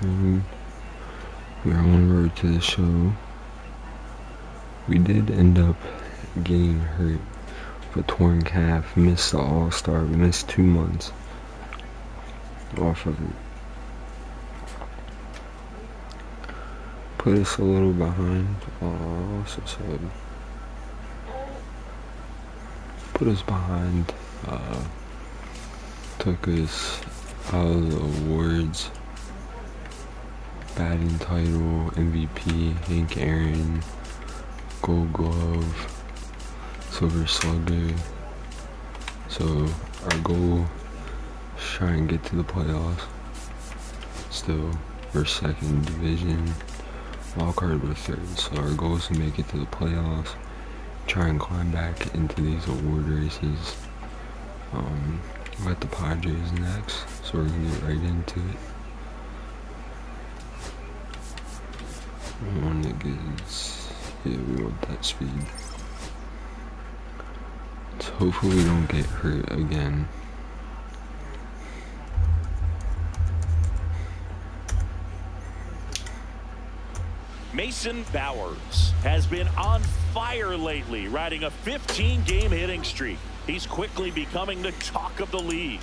stream. We are on the road to the show. We did end up getting hurt with a torn calf. Missed the All-Star. We missed 2 months off of it. Put us a little behind. Also said put us behind. Took us out of the awards. Batting title, MVP, Hank Aaron, Gold Glove, Silver Slugger. So our goal is try and get to the playoffs. Still, we're second division. Wildcard we're third. So our goal is to make it to the playoffs. Try and climb back into these award races. We got the Padres next, so we're gonna get right into it. One that gets, yeah, we want that speed. So hopefully we don't get hurt again. Mason Bowers has been on fire lately, riding a 15-game hitting streak. He's quickly becoming the talk of the league.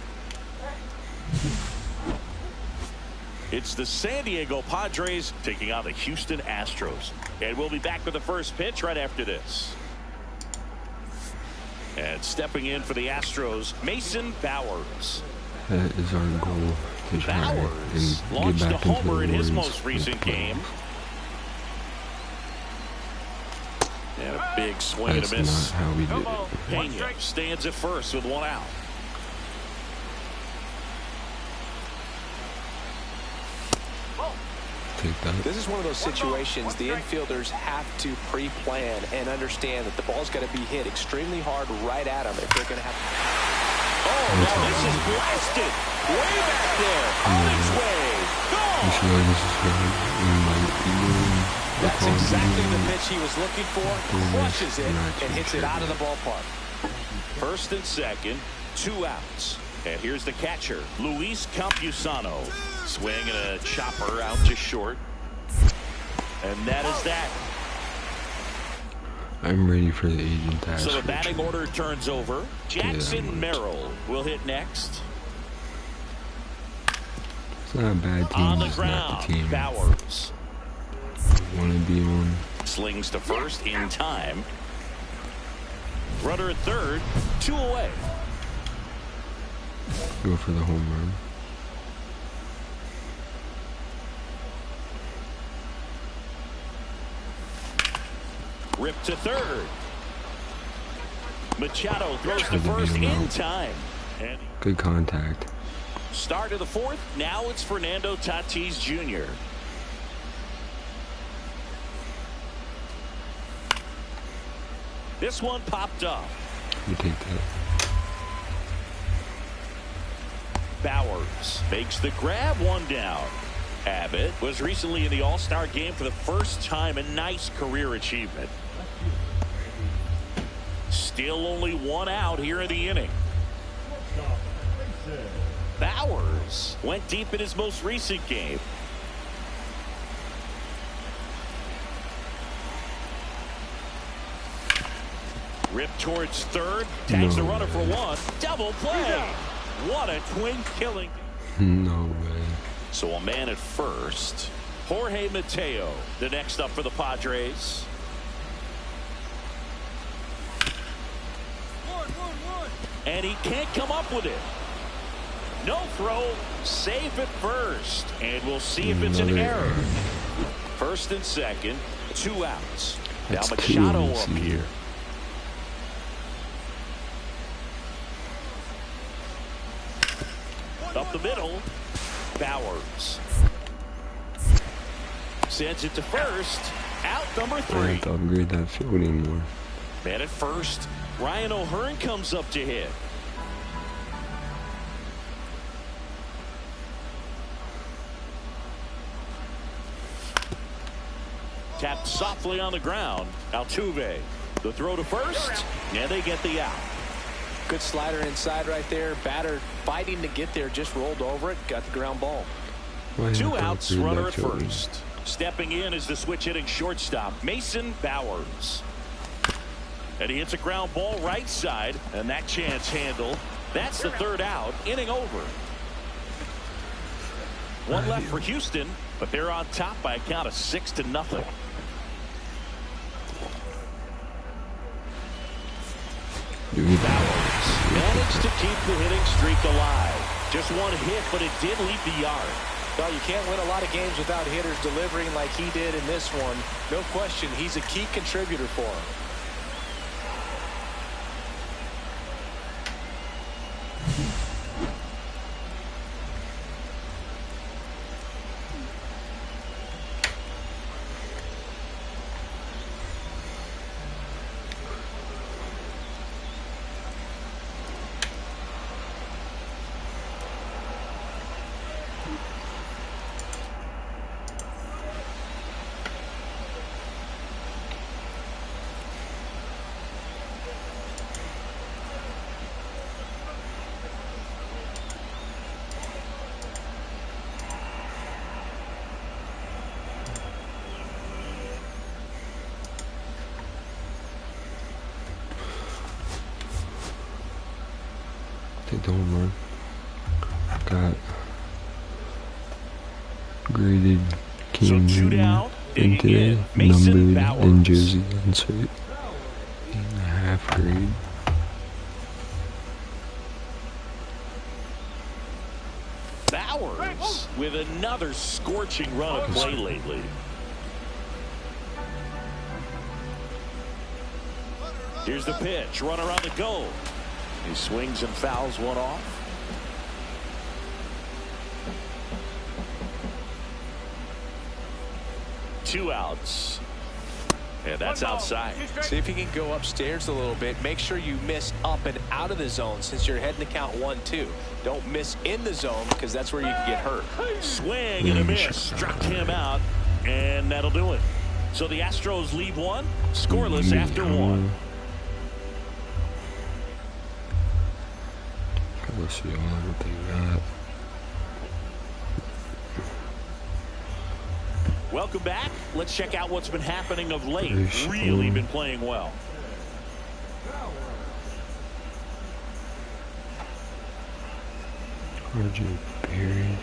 It's the San Diego Padres taking on the Houston Astros. And we'll be back with the first pitch right after this. And stepping in for the Astros, Mason Bowers. That is our goal, to try Bowers and launched get a back into homer in his the most recent game. And a big swing and a miss. That's not how we did it. Pena stands at first with 1 out. Take that. This is one of those situations the infielders have to pre-plan and understand that the ball's got to be hit extremely hard right at them if they're going to have. Oh, now this is blasted. Way back there. On its way. You see how this is going? We might be doing the That's call exactly game. the pitch he was looking for. Crushes it and hits it out of the ballpark. First and second, 2 outs. And here's the catcher, Luis Campusano. Swing and a chopper out to short. And that is that. I'm ready for the agent to ask. So the batting order turns over. Jackson Merrill will hit next. It's not a bad team, On the just not ground, the team Bowers. want to be on. Slings to first in time. Runner at third, 2 away. Go for the home run. Rip to third. Machado throws Tried to to beat first him in out. time. And Good contact. start of the fourth. Now it's Fernando Tatis Jr. This one popped up. You take that. Bowers makes the grab, 1 down. Abbott was recently in the All-Star game for the first time. A nice career achievement. Still only 1 out here in the inning. Bowers went deep in his most recent game. Rip towards third. Tags the runner for 1. Double play. What a twin killing. No way. So a man at first. Jorge Mateo, the next up for the Padres. And he can't come up with it. No throw. Safe at first. And we'll see if it's an error. First and second. 2 outs. Now That's Machado two up in the here. Up the middle. Bowers sends it to first. Out number I 3. have to upgrade that field anymore. Man at first. Ryan O'Hearn comes up to hit. Tapped softly on the ground. Altuve. The throw to first. And they get the out. Good slider inside right there. Batter fighting to get there, just rolled over it, got the ground ball. Why Two not outs, go runner for at that shot? first. Stepping in is the switch hitting shortstop, Mason Bowers. And he hits a ground ball right side, and that chance handled. That's the third out, inning over. One left for Houston, but they're on top by a count of 6-0. Bowers managed to keep the hitting streak alive. Just one hit, but it did leave the yard. Well, you can't win a lot of games without hitters delivering like he did in this one. No question, he's a key contributor for him. Take the home run. Got graded Cam Newton in today, numbered and jersey insert. 8.5 grade. Bowers with another scorching run of play lately. Here's the pitch. Runner on the go. He swings and fouls one off. Two outs. And that's outside. See if you can go upstairs a little bit. Make sure you miss up and out of the zone since you're heading to count 1-2. Don't miss in the zone because that's where you can get hurt. Swing and a miss. Struck him out. And that'll do it. So the Astros lead one. Scoreless after one. Let's see what they got. Welcome back. Let's check out what's been happening of late. Really been playing well. RJ Barrett.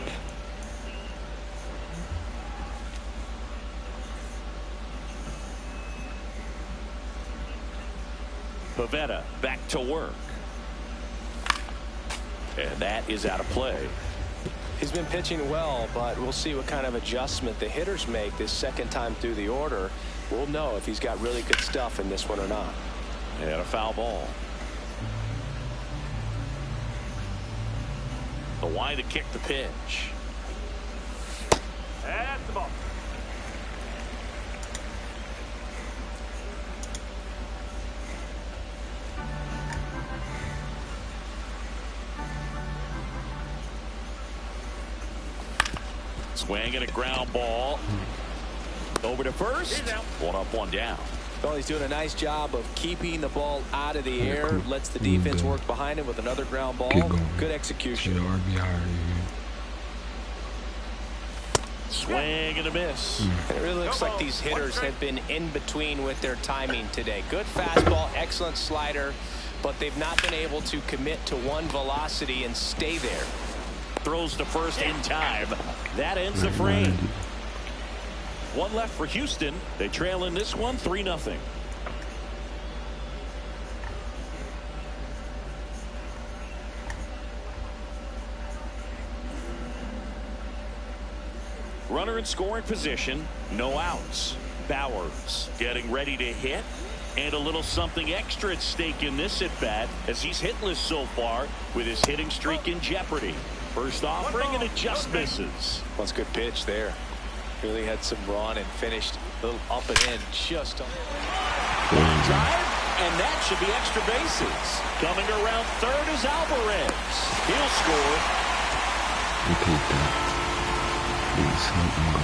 Pavetta back to work. And that is out of play. He's been pitching well, but we'll see what kind of adjustment the hitters make this second time through the order. We'll know if he's got really good stuff in this one or not. And a foul ball. The wind to kick the pitch. That's the ball. Swing and a ground ball. Over to first. One up, one down. Well, he's doing a nice job of keeping the ball out of the air. Lets the defense work behind him with another ground ball. Good execution. Swing and a miss. It really looks like these hitters have been in between with their timing today. Good fastball, excellent slider, but they've not been able to commit to one velocity and stay there. Throws to first in time. That ends the frame. One left for Houston. They trail in this one 3-0. Runner in scoring position. No outs. Bowers getting ready to hit. And a little something extra at stake in this at bat as he's hitless so far with his hitting streak in jeopardy. First offering and it just misses. That's a good pitch there. Really had some run and finished a little up and in just on. Drive, and that should be extra bases. Coming around third is Alvarez. He'll score.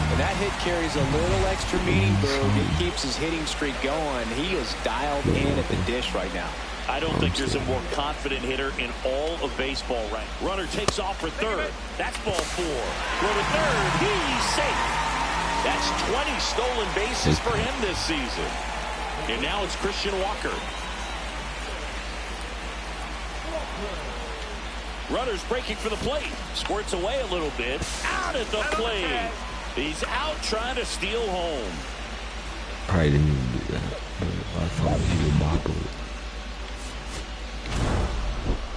And that hit carries a little extra meaning, Boog. It keeps his hitting streak going. He is dialed in at the dish right now. I don't think there's a more confident hitter in all of baseball right now. Runner takes off for third. That's ball 4. Throw to third. He's safe. That's 20 stolen bases for him this season. And now it's Christian Walker. Runner's breaking for the plate. Squirts away a little bit. Out at the plate. He's out trying to steal home. Probably didn't even do that, but I thought he would bobble it.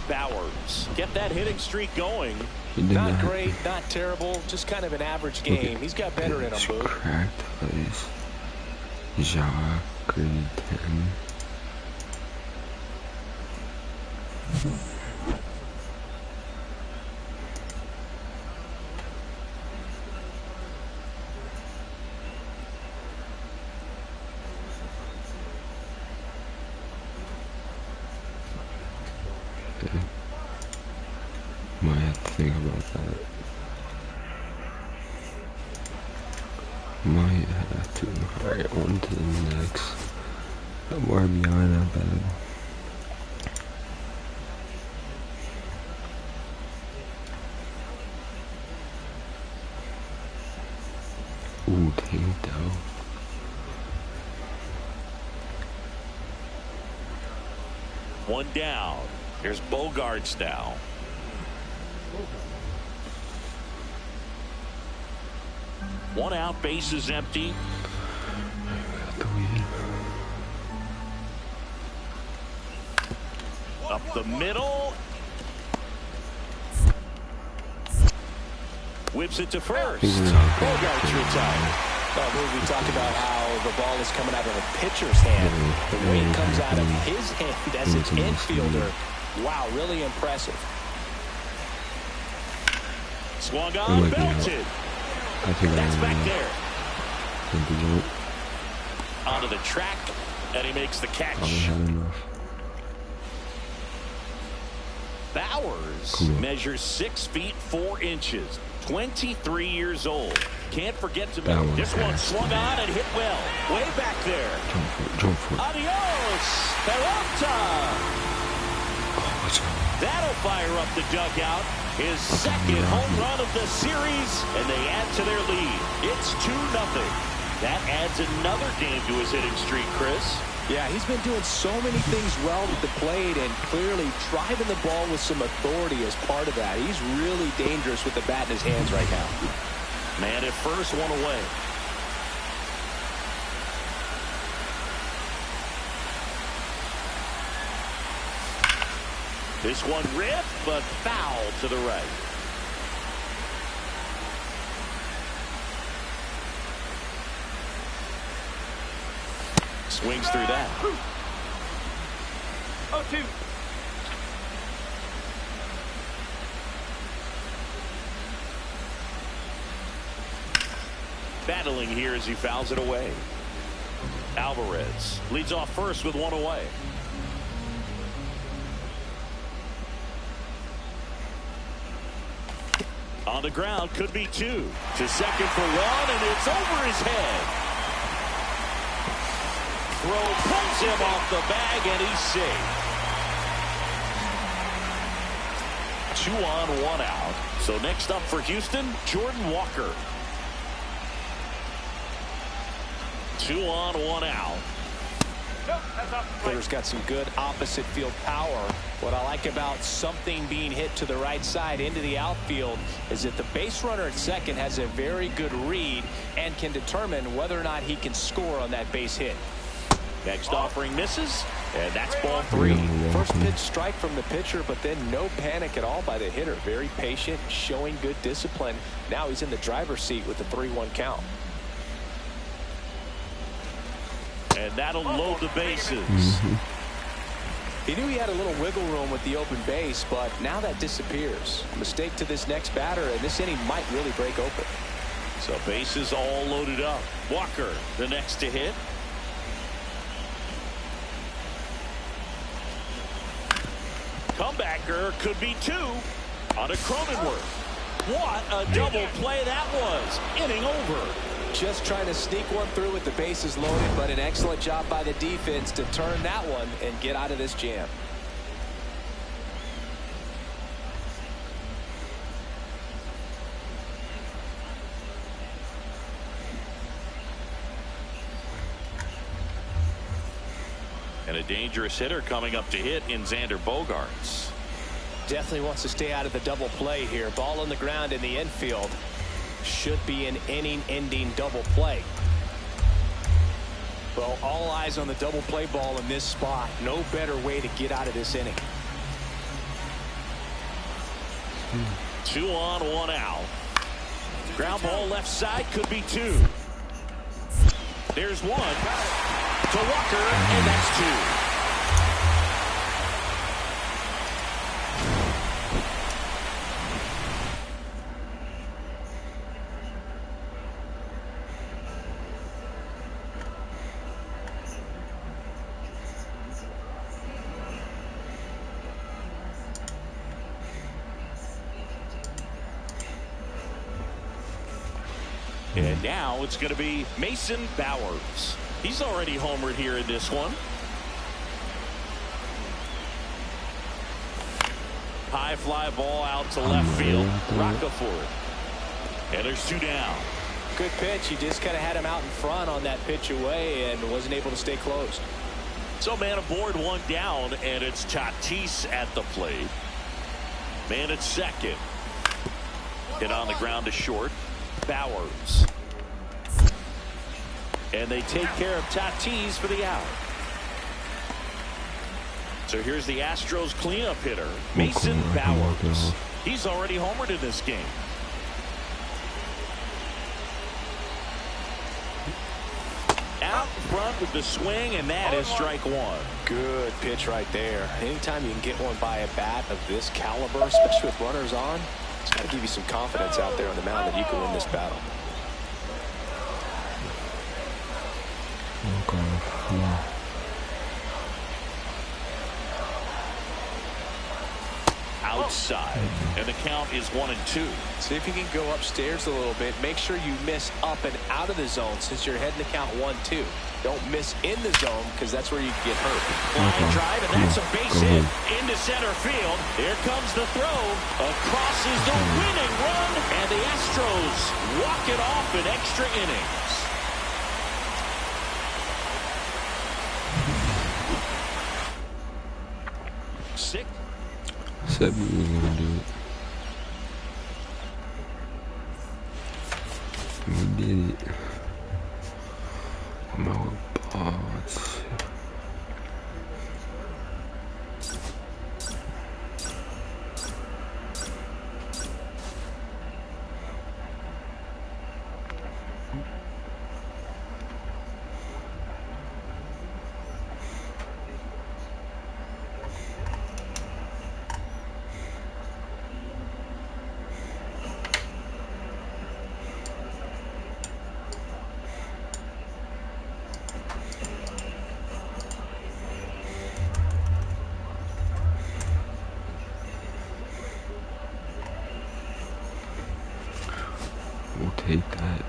Bowers, get that hitting streak going. Not great, not terrible, just kind of an average game. He's got better in him, Boo. Cracked face. Jaw, grade 10. Okay. Might have to think about that. Might have to. Alright, on to the next. I'm more behind that bad. Ooh, tank though. One down. Here's Bogarts now. One out, base is empty. Up the middle. Whips it to first. Bogarts retired. We talked about how the ball is coming out of the pitcher's hand. The way it comes out of his hand as an infielder. Wow, really impressive. Swung on, belted. That's back there. Onto the track, and he makes the catch. Bowers measures 6 feet 4 inches. 23 years old. Can't forget to make this one swung on and hit well. Way back there. Jump for it. Adios, Peralta. That'll fire up the dugout. His second home run of the series, and they add to their lead. It's 2-0. That adds another game to his hitting streak, Chris. Yeah, he's been doing so many things well at the plate and clearly driving the ball with some authority as part of that. He's really dangerous with the bat in his hands right now. Man at first, one away. This one ripped, but foul to the right. Swings through that. 0-2. Battling here as he fouls it away. Alvarez leads off first with one away. On the ground, could be 2. To second for 1, and it's over his head. Throw pulls him off the bag, and he's safe. 2 on, 1 out. So next up for Houston, Jordan Walker. 2 on, 1 out. Hitter's got some good opposite field power. What I like about something being hit to the right side into the outfield is that the base runner at second has a very good read and can determine whether or not he can score on that base hit. Next offering misses, and that's ball 3. First pitch strike from the pitcher, but then no panic at all by the hitter. Very patient, showing good discipline. Now he's in the driver's seat with the 3-1 count. And that'll load the bases. He knew he had a little wiggle room with the open base, but now that disappears. Mistake to this next batter, and this inning might really break open. So bases all loaded up. Walker, the next to hit. Comebacker could be 2 on a Cronenworth. What a double play that was. Inning over. Just trying to sneak one through with the bases loaded, but an excellent job by the defense to turn that one and get out of this jam. And a dangerous hitter coming up to hit in Xander Bogaerts. Definitely wants to stay out of the double play here. Ball on the ground in the infield. Should be an inning-ending double play. Well, all eyes on the double play ball in this spot. No better way to get out of this inning. 2 on, 1 out. Ground ball left side, could be 2. There's 1 to Walker, and that's 2. And now it's going to be Mason Bowers. He's already homered here in this one. High fly ball out to left field. Roccaforte. And there's 2 down. Good pitch. He just kind of had him out in front on that pitch away and wasn't able to stay closed. So man aboard, 1 down, and it's Tatis at the plate. Man at second. Hit on the ground to short. Bowers. And they take care of Tatis for the out. So here's the Astros cleanup hitter, Mason Bowers. He's already homered in this game. Out in front with the swing, and that is strike 1. Good pitch right there. Anytime you can get one by a bat of this caliber, especially with runners on, it's got to give you some confidence out there on the mound that you can win this battle. Outside, and the count is 1-2. See if you can go upstairs a little bit. Make sure you miss up and out of the zone since you're heading to count 1-2. Don't miss in the zone because that's where you get hurt. Line drive, and that's a base hit into center field. Here comes the throw. Across is the winning run, and the Astros walk it off in extra innings. Six. Said we were gonna do it. We did it. My boss. We'll take that.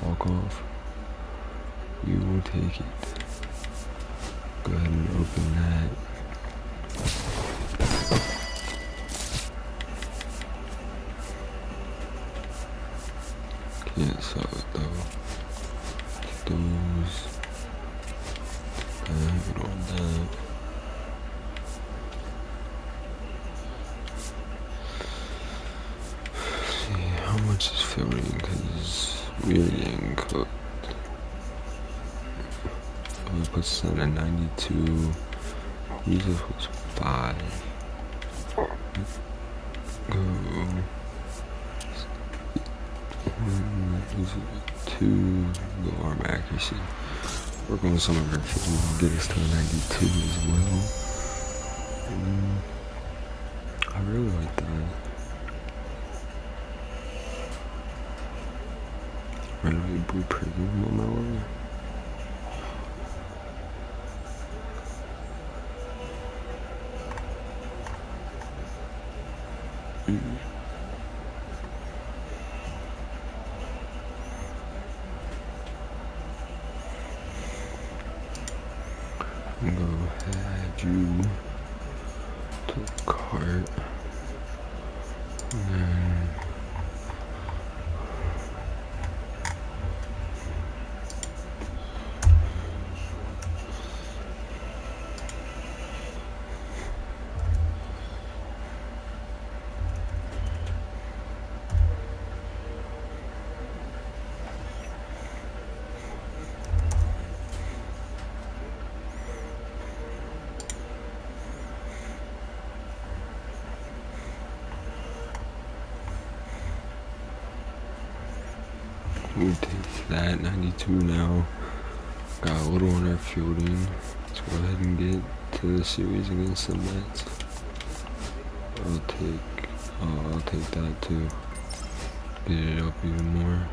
Walk off. You will take it. Go ahead and open that. Can't sell it though. Those. And all that. How much is filling? Because we're getting cooked. We put some at 92. Jesus was 5. Go. This is 2. Go arm accuracy. Work on some of our filling. Get us to 92 as well. I really like that. Renovate blue premium on my way. I'm gonna add you to the cart. And then we'll take that 92 now. Got a little on our fielding. Let's go ahead and get to the series against the Mets. I'll take that too. Get it up even more.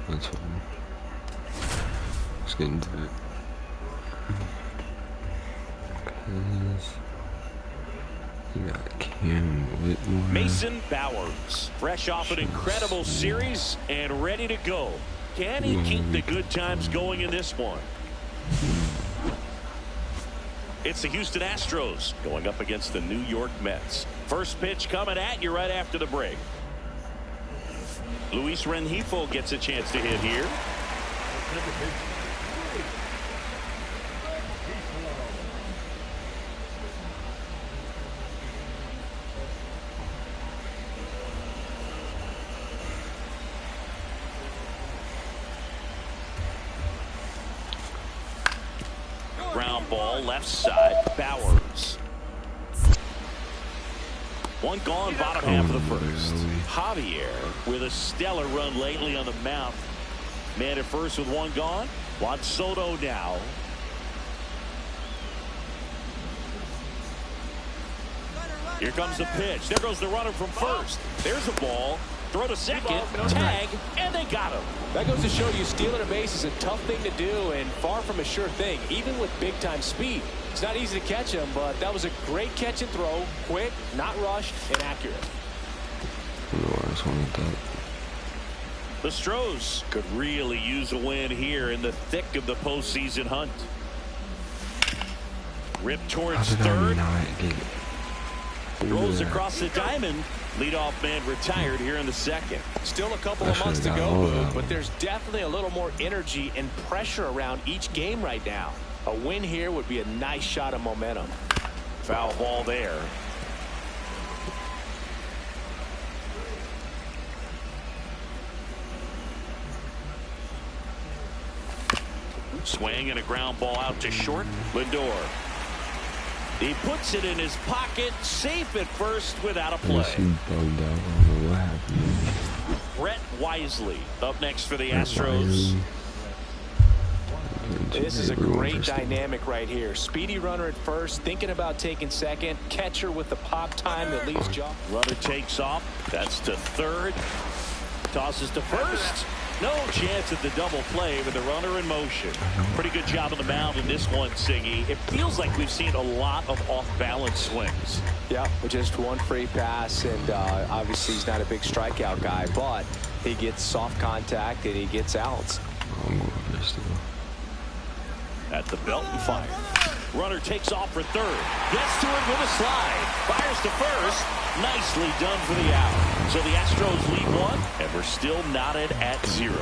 That's fine. Let's get into it. Cause you got Cam Whitmore. Mason Bowers, fresh off an incredible series and ready to go. Can he keep the good times going in this one? It's the Houston Astros going up against the New York Mets. First pitch coming at you right after the break. Luis Rengifo gets a chance to hit here. Ground ball left side. Bowers. One gone, bottom half of the first. Javier with a stellar run lately on the mound. Man at first with one gone. Juan Soto now. Here comes the pitch. There goes the runner from first. There's a ball. Throw to second. Tag. And they got him. That goes to show you stealing a base is a tough thing to do and far from a sure thing, even with big-time speed. It's not easy to catch him, but that was a great catch and throw. Quick, not rushed, and accurate. The Stros could really use a win here in the thick of the postseason hunt. Rip towards third. Rolls across the diamond. Leadoff man retired here in the second. Still a couple of months to go, but there's definitely a little more energy and pressure around each game right now. A win here would be a nice shot of momentum. Foul ball there. Swing and a ground ball out to short. Lindor. He puts it in his pocket, safe at first without a play. Brett Wisely up next for the Astros. This is a great dynamic right here. Speedy runner at first, thinking about taking second. Catcher with the pop time that leaves Job. Runner takes off. That's to third. Tosses to first. No chance at the double play with the runner in motion. Pretty good job on the mound in this one, Siggy. It feels like we've seen a lot of off-balance swings. Yeah, with just one free pass, and obviously he's not a big strikeout guy, but he gets soft contact and he gets outs. At the belt and fire. Runner takes off for third. Gets to it with a slide. Fires to first. Nicely done for the out. So the Astros lead one, and we're still knotted at 0.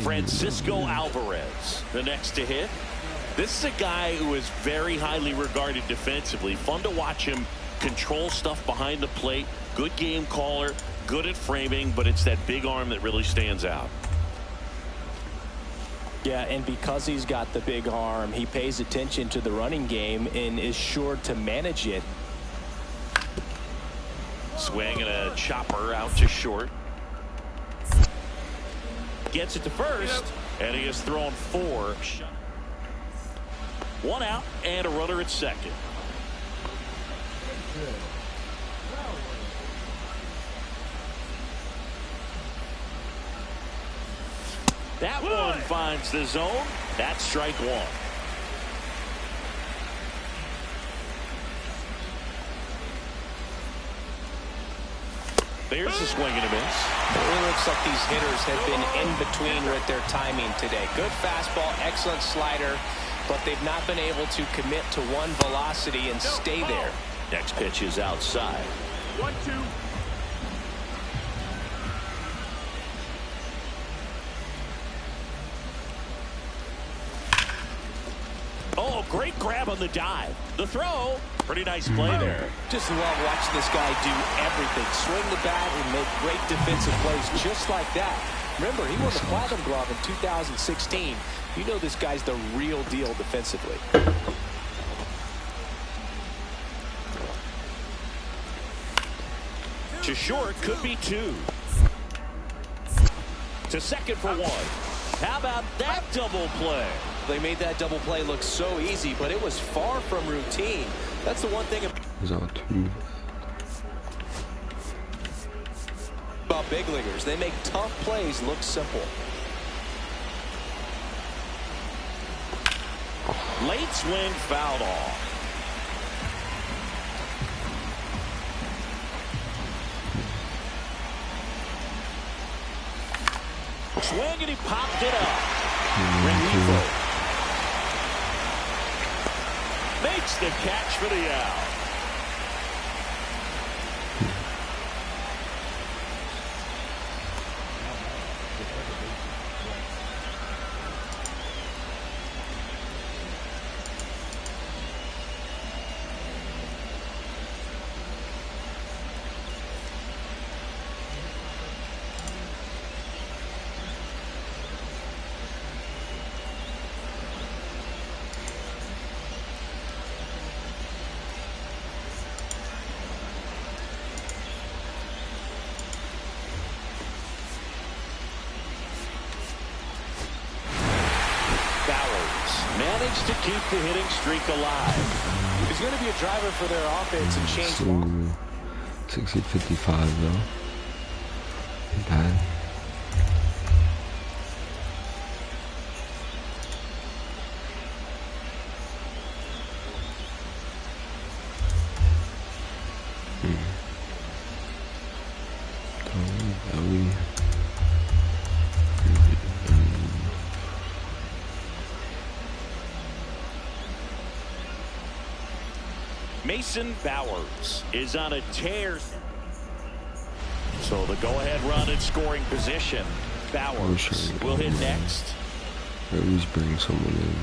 Francisco Alvarez, the next to hit. This is a guy who is very highly regarded defensively. Fun to watch him control stuff behind the plate. Good game caller, good at framing, but it's that big arm that really stands out. Yeah, and because he's got the big arm, he pays attention to the running game and is sure to manage it. Swing and a chopper out to short. Gets it to first, and he has thrown 4. One out and a runner at second. That one finds the zone. That's strike one. There's a swing and a miss. It really looks like these hitters have been in between with their timing today. Good fastball, excellent slider, but they've not been able to commit to one velocity and stay there. Next pitch is outside. 1-2. Oh, great grab on the dive. The throw. Pretty nice play there. Just love watching this guy do everything. Swing the bat and make great defensive plays just like that. Remember, he won the Platinum Glove in 2016. You know this guy's the real deal defensively. To short, could be two. To second for one. How about that double play? They made that double play look so easy, but it was far from routine. That's the one thing Is that two? about big leaguers. They make tough plays look simple. Late swing fouled off. Swing and he popped it up. Rengifo makes the catch for the out. Managed to keep the hitting streak alive. He's going to be a driver for their offense and change. So 60-55 though. Bad. Mason Bowers is on a tear. So the go-ahead run in scoring position. Bowers will hit next. I always bring someone in.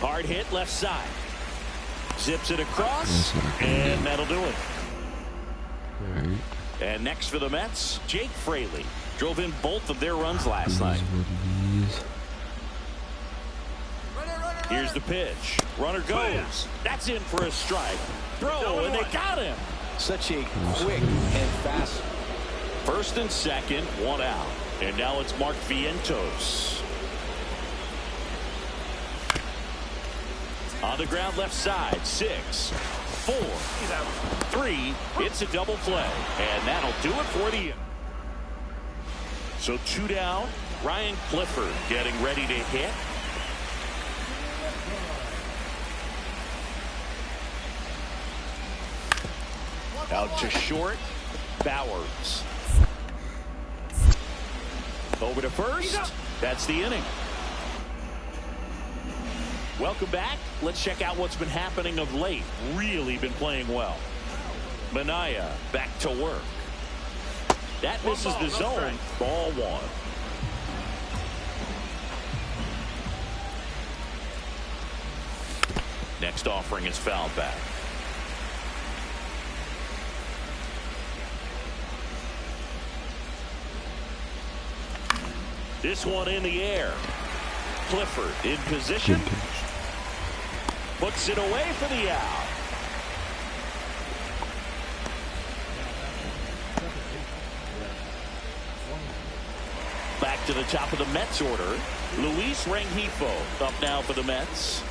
Hard hit left side. Zips it across, and that'll do it. All right. And next for the Mets, Jake Fraley. Drove in both of their runs last night. Here's the pitch. Runner goes. That's in for a strike. Throw, and they got him. Such a quick and fast. First and second, one out. And now it's Mark Vientos. On the ground left side, 6, 4, 3. It's a double play. And that'll do it for the. So 2 down. Ryan Clifford getting ready to hit. Out to short, Bowers. Over to first. That's the inning. Welcome back. Let's check out what's been happening of late. Really been playing well. Minaya back to work. That misses the zone. Ball one. Next offering is fouled back. This one in the air. Clifford in position. Puts it away for the out. Back to the top of the Mets order. Luis Rengifo up now for the Mets.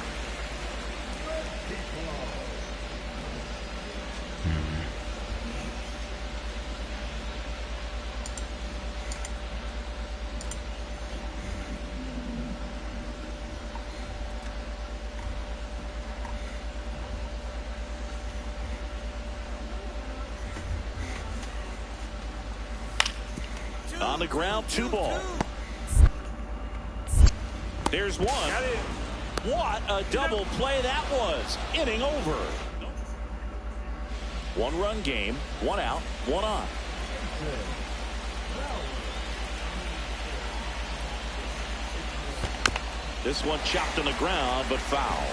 On the ground, 2 ball. There's one. What a double play that was. Inning over. 1-run game, 1 out, 1 on. This one chopped on the ground, but foul.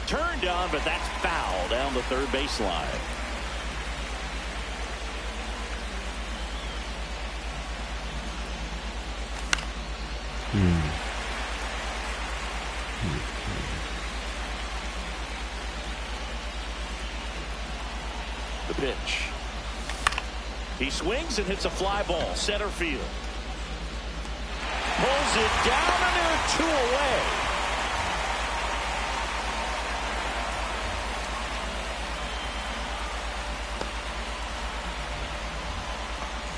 Turned on, but that's foul down the third baseline. The pitch. He swings and hits a fly ball, center field. Pulls it down, and there are 2 away.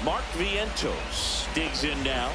Mark Vientos digs in now.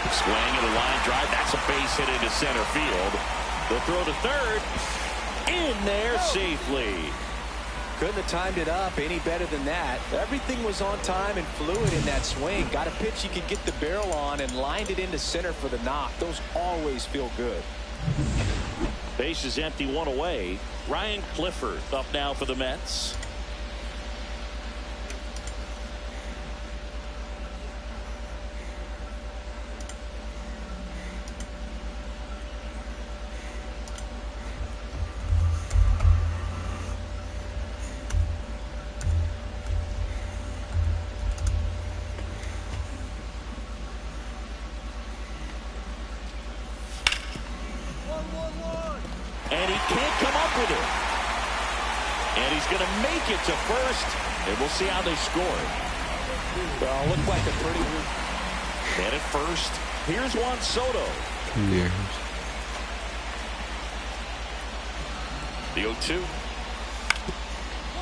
Swing and a line drive. That's a base hit into center field. The throw to third. In there safely. Couldn't have timed it up any better than that. Everything was on time and fluid in that swing. Got a pitch you could get the barrel on and lined it into center for the knock. Those always feel good. Base is empty, 1 away. Ryan Clifford up now for the Mets. And he can't come up with it. And he's going to make it to first. And we'll see how they score it. Well, looked like a pretty... And at first, here's Juan Soto. Yes. The 0-2.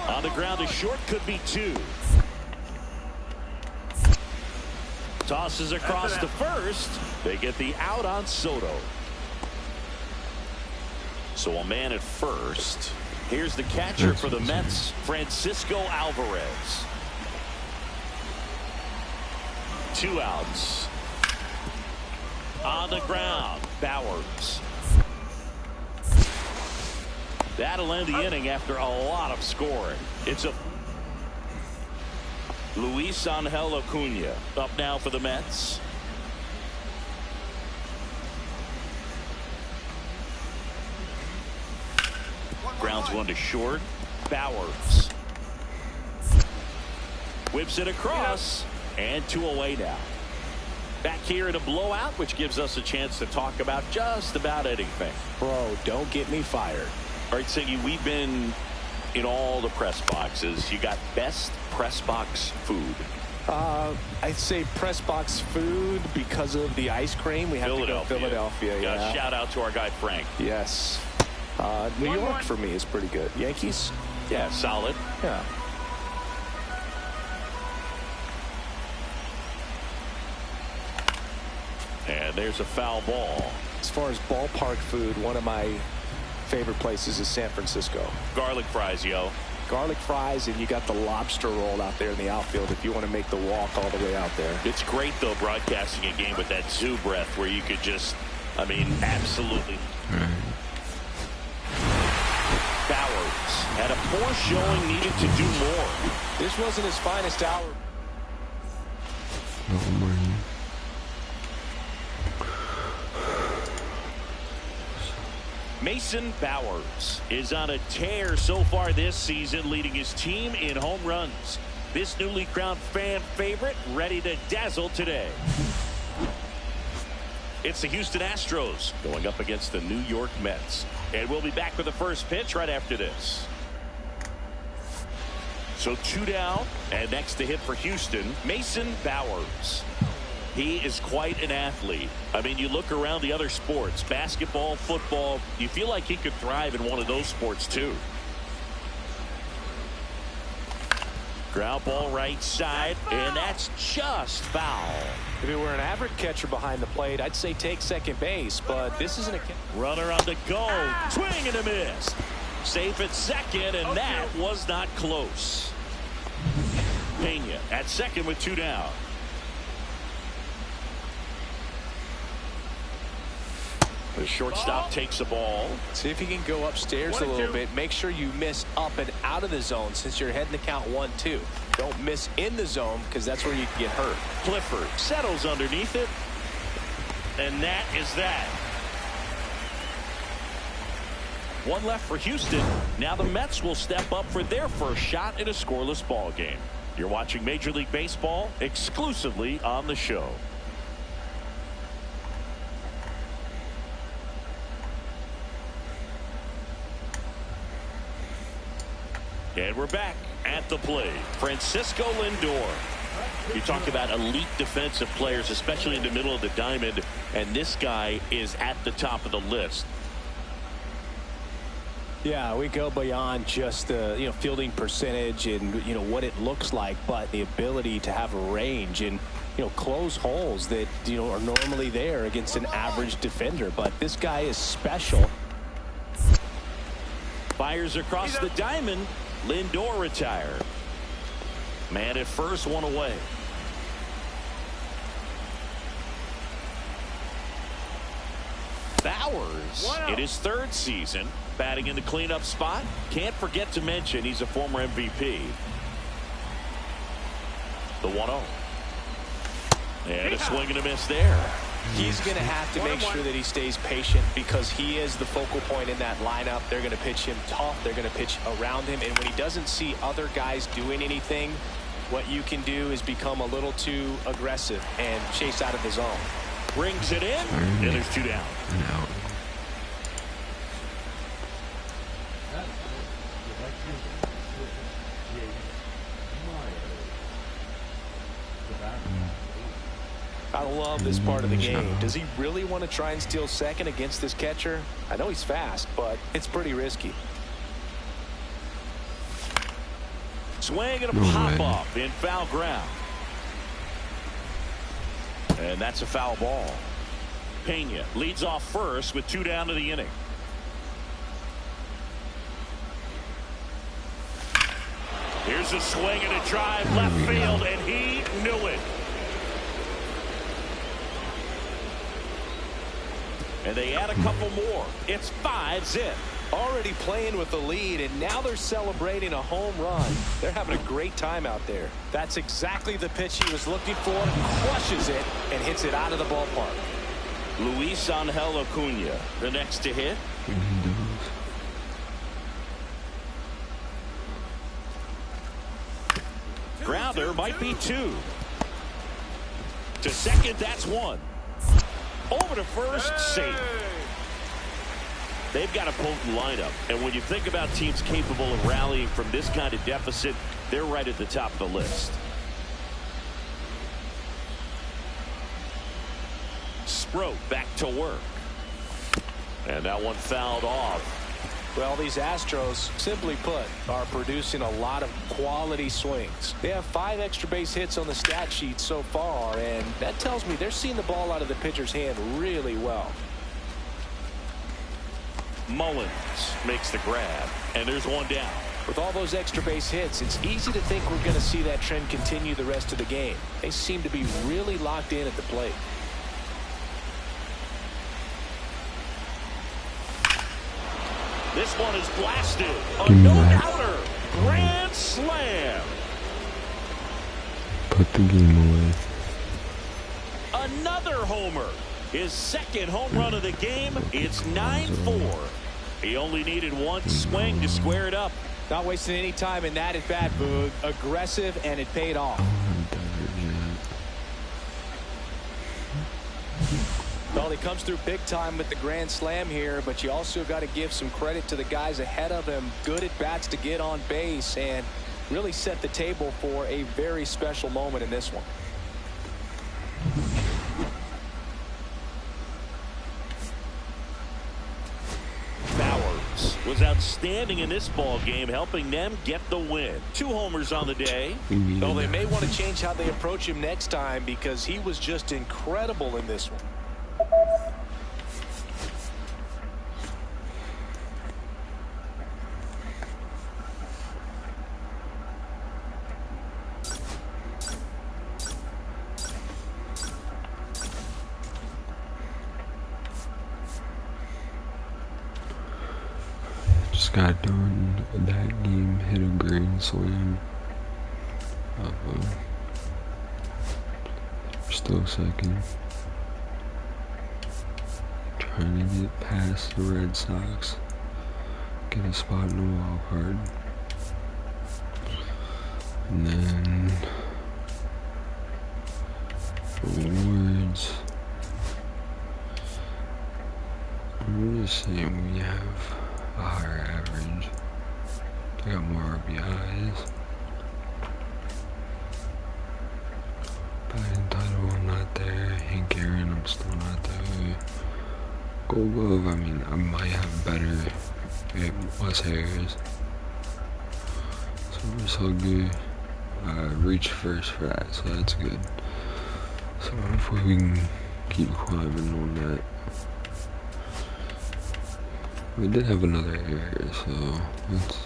On the ground, a short, could be 2. Tosses across to first. They get the out on Soto. So a man at first. Here's the catcher for the Mets, Francisco Alvarez. 2 outs. On the ground, Bowers. That'll end the inning after a lot of scoring. It's a Luis Angel Acuna up now for the Mets. Grounds 1 to short. Bowers whips it across, and 2 away now. Back here in a blowout, which gives us a chance to talk about just about anything. Bro, don't get me fired. All right, Siggy, we've been in all the press boxes. You got best press box food. I'd say press box food because of the ice cream. We have to go Philadelphia. Yeah. Shout out to our guy Frank. Yes. New York for me is pretty good. Yankees? Yeah, solid. Yeah. And there's a foul ball. As far as ballpark food, one of my favorite places is San Francisco. Garlic fries, yo. Garlic fries, and you got the lobster roll out there in the outfield if you want to make the walk all the way out there. It's great, though, broadcasting a game with that zoo breath where you could just, I mean, absolutely. Bowers had a poor showing, needed to do more. This wasn't his finest hour. No more. Mason Bowers is on a tear so far this season, leading his team in home runs. This newly crowned fan favorite ready to dazzle today. It's the Houston Astros going up against the New York Mets. And we'll be back with the first pitch right after this. So 2 down, and next to hit for Houston, Mason Bowers. He is quite an athlete. I mean, you look around the other sports, basketball, football, you feel like he could thrive in one of those sports too. Ground ball right side, and that's just foul. If it were an average catcher behind the plate, I'd say take second base, but this isn't a runner on the go. Swing and a miss. Safe at second, and that was not close. Pena at second with 2 down. The shortstop takes the ball. See if you can go upstairs a little bit. Make sure you miss up and out of the zone since you're heading to count 1-2. Don't miss in the zone because that's where you can get hurt. Clifford settles underneath it. And that is that. One left for Houston. Now the Mets will step up for their first shot in a scoreless ball game. You're watching Major League Baseball exclusively on the show. And we're back at the plate. Francisco Lindor. You talk about elite defensive players, especially in the middle of the diamond, and this guy is at the top of the list. Yeah, we go beyond just the fielding percentage and what it looks like, but the ability to have a range and close holes that are normally there against an average defender. But this guy is special. Fires across the diamond. Lindor retired. Man at first, one away. Bowers in his 3rd season, batting in the cleanup spot. Can't forget to mention he's a former MVP. The 1-0. And a swing and a miss there. He's going to have to make sure that he stays patient because he is the focal point in that lineup. They're going to pitch him tough. They're going to pitch around him. And when he doesn't see other guys doing anything, what you can do is become a little too aggressive and chase out of the zone. Brings it in, and there's 2 down. Out. I love this part of the game. Does he really want to try and steal second against this catcher? I know he's fast, but it's pretty risky. Swing and a pop up in foul ground. And that's a foul ball. Pena leads off first with 2 down to the inning. Here's a swing and a drive left field, and he knew it. And they add a couple more. It's 5-zip. Already playing with the lead, and now they're celebrating a home run. They're having a great time out there. That's exactly the pitch he was looking for. Crushes it and hits it out of the ballpark. Luis Angel Acuna, the next to hit. Grounder might be 2. To second, that's 1. Over to first, safe. They've got a potent lineup, and when you think about teams capable of rallying from this kind of deficit, they're right at the top of the list. Sproat back to work. And that one fouled off. Well, these Astros, simply put, are producing a lot of quality swings. They have 5 extra base hits on the stat sheet so far, and that tells me they're seeing the ball out of the pitcher's hand really well. Mullins makes the grab, and there's 1 down. With all those extra base hits, it's easy to think we're going to see that trend continue the rest of the game. They seem to be really locked in at the plate. This one is blasted. A no-doubter. Grand slam. Put the game away. Another homer. His 2nd home run of the game. It's 9-4. He only needed 1 swing to square it up. Not wasting any time in that at bat, Boog. Aggressive, and it paid off. Well, he comes through big time with the grand slam here, but you also got to give some credit to the guys ahead of him. Good at bats to get on base, and really set the table for a very special moment in this one. Bowers was outstanding in this ball game, helping them get the win. 2 homers on the day. Well, they may want to change how they approach him next time because he was just incredible in this one. Just got done that game, hit a grand slam. Still second. Trying to get past the Red Sox. Get a spot in the wild card. And then awards. I'm just saying we have a higher average. They got more RBIs. Batting title, I'm not there. Hank Aaron, I'm still not there. Gold Glove, I mean, I might have better Wes Harris. Super Slugger, reached first for that, so that's good. So hopefully we can keep climbing on that. We did have another error, so let's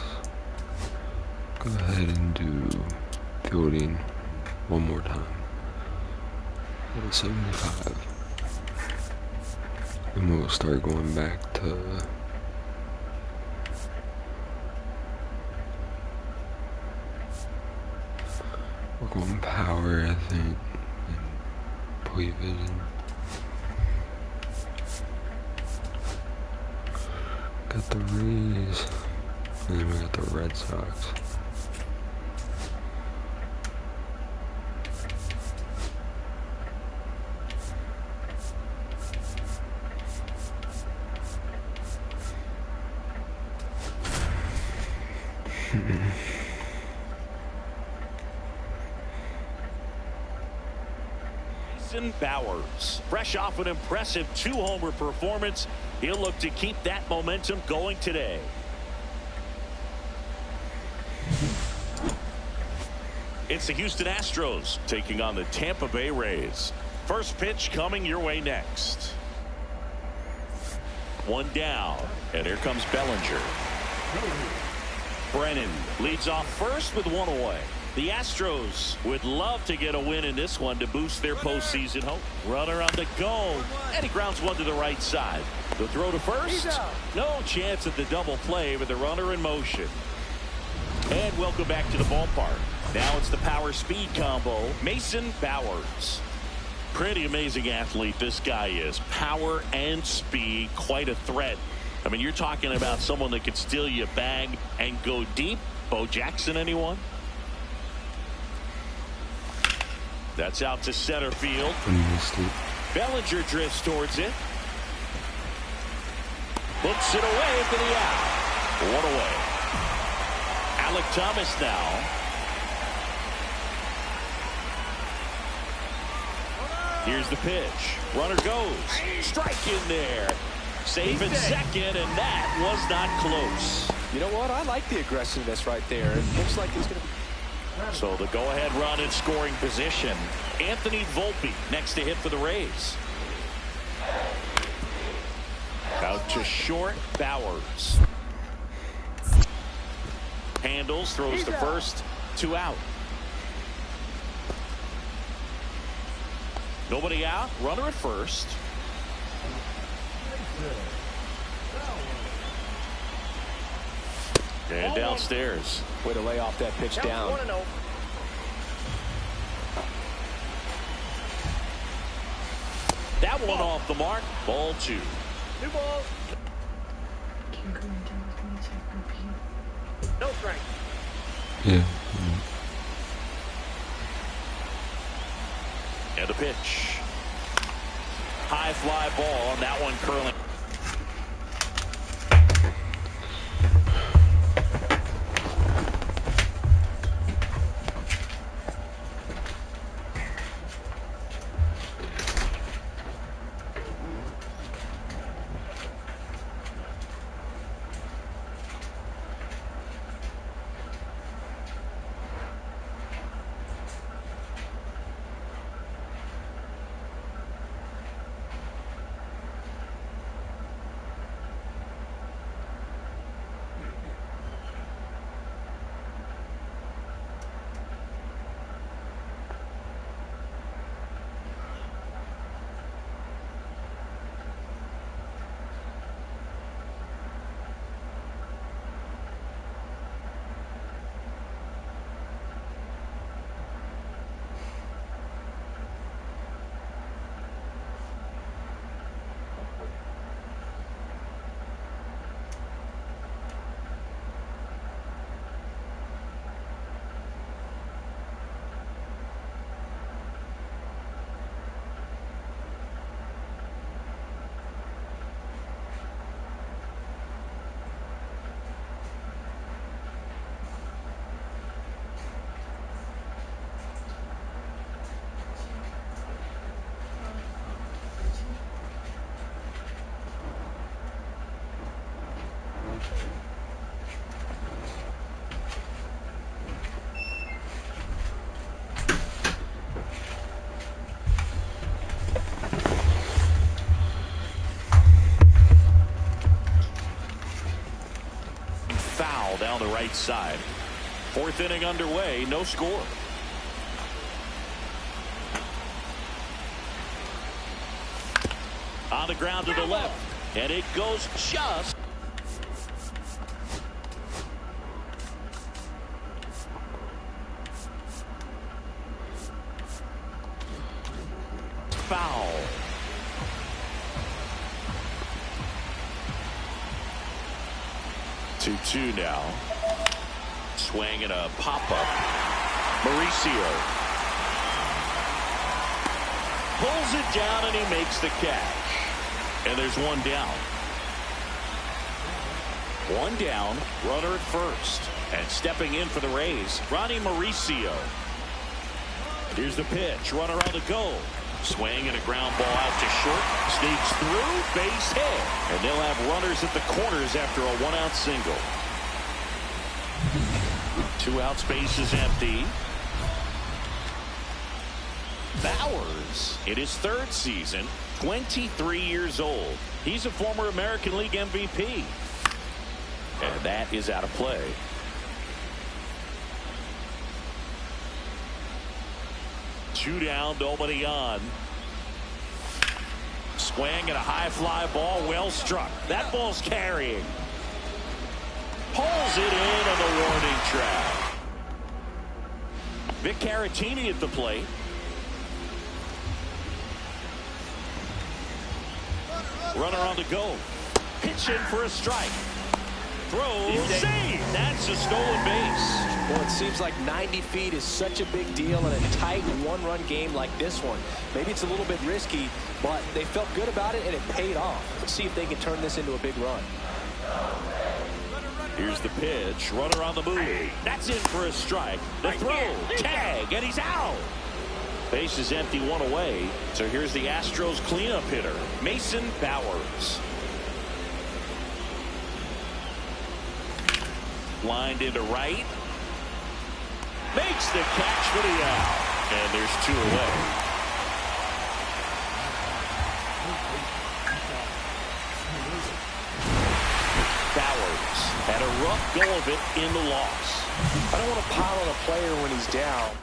go ahead and do fielding one more time. At a 75. And we'll start going back to work on power, I think, and plate vision. Got the Rays, and then we got the Red Sox. Bowers, fresh off an impressive 2-homer performance, he'll look to keep that momentum going today. It's the Houston Astros taking on the Tampa Bay Rays. First pitch coming your way next. 1 down, and here comes Bellinger. Brennan leads off first with 1 away. The Astros would love to get a win in this one to boost their postseason hope. Runner on the go, and he grounds one to the right side. The throw to first. No chance at the double play with the runner in motion. And welcome back to the ballpark. Now it's the power speed combo. Mason Bowers. Pretty amazing athlete this guy is. Power and speed, quite a threat. I mean, you're talking about someone that could steal you a bag and go deep. Bo Jackson, anyone? That's out to center field. Bellinger drifts towards it. Looks it away for the out. 1 away. Alec Thomas now. Here's the pitch. Runner goes. Strike in there. Safe at second, and that was not close. You know what? I like the aggressiveness right there. It looks like he's going to be. So the go-ahead run in scoring position. Anthony Volpe next to hit for the Rays. Out to short, Bowers. Handles, throws to first, 2 out. Nobody out, runner at first. And downstairs. Way to lay off that pitch down. That one off the mark. Ball 2. New ball. No strike. Yeah. And a pitch. High fly ball, and that one curling. Foul down the right side. Fourth inning underway, no score. On the ground to the left, and it goes just. Foul. Two now. Swing and a pop-up. Mauricio pulls it down and he makes the catch. And there's one down. One down, runner at first. And stepping in for the Rays, Ronnie Mauricio. Here's the pitch, runner on the go. Swing and a ground ball out to short. Sneaks through, base hit. And they'll have runners at the corners after a one-out single. 2 outs, base is empty. Bowers in his 3rd season, 23 years old. He's a former American League MVP. And that is out of play. Two down, nobody on. Swing and a high fly ball, well struck. That ball's carrying. Pulls it in on the warning track. Vic Caratini at the plate. Runner on the go. Pitch in for a strike. Throw, save. That's a stolen base. Well, it seems like 90 feet is such a big deal in a tight one-run game like this one. Maybe it's a little bit risky, but they felt good about it, and it paid off. Let's see if they can turn this into a big run. Here's the pitch. Runner on the move. That's in for a strike. The throw. Tag. And he's out. Base is empty, one away. So here's the Astros cleanup hitter, Mason Bowers. Lined into right. Makes the catch for the out. And there's 2 away. Bowers had a rough go of it in the loss. I don't want to pile on a player when he's down.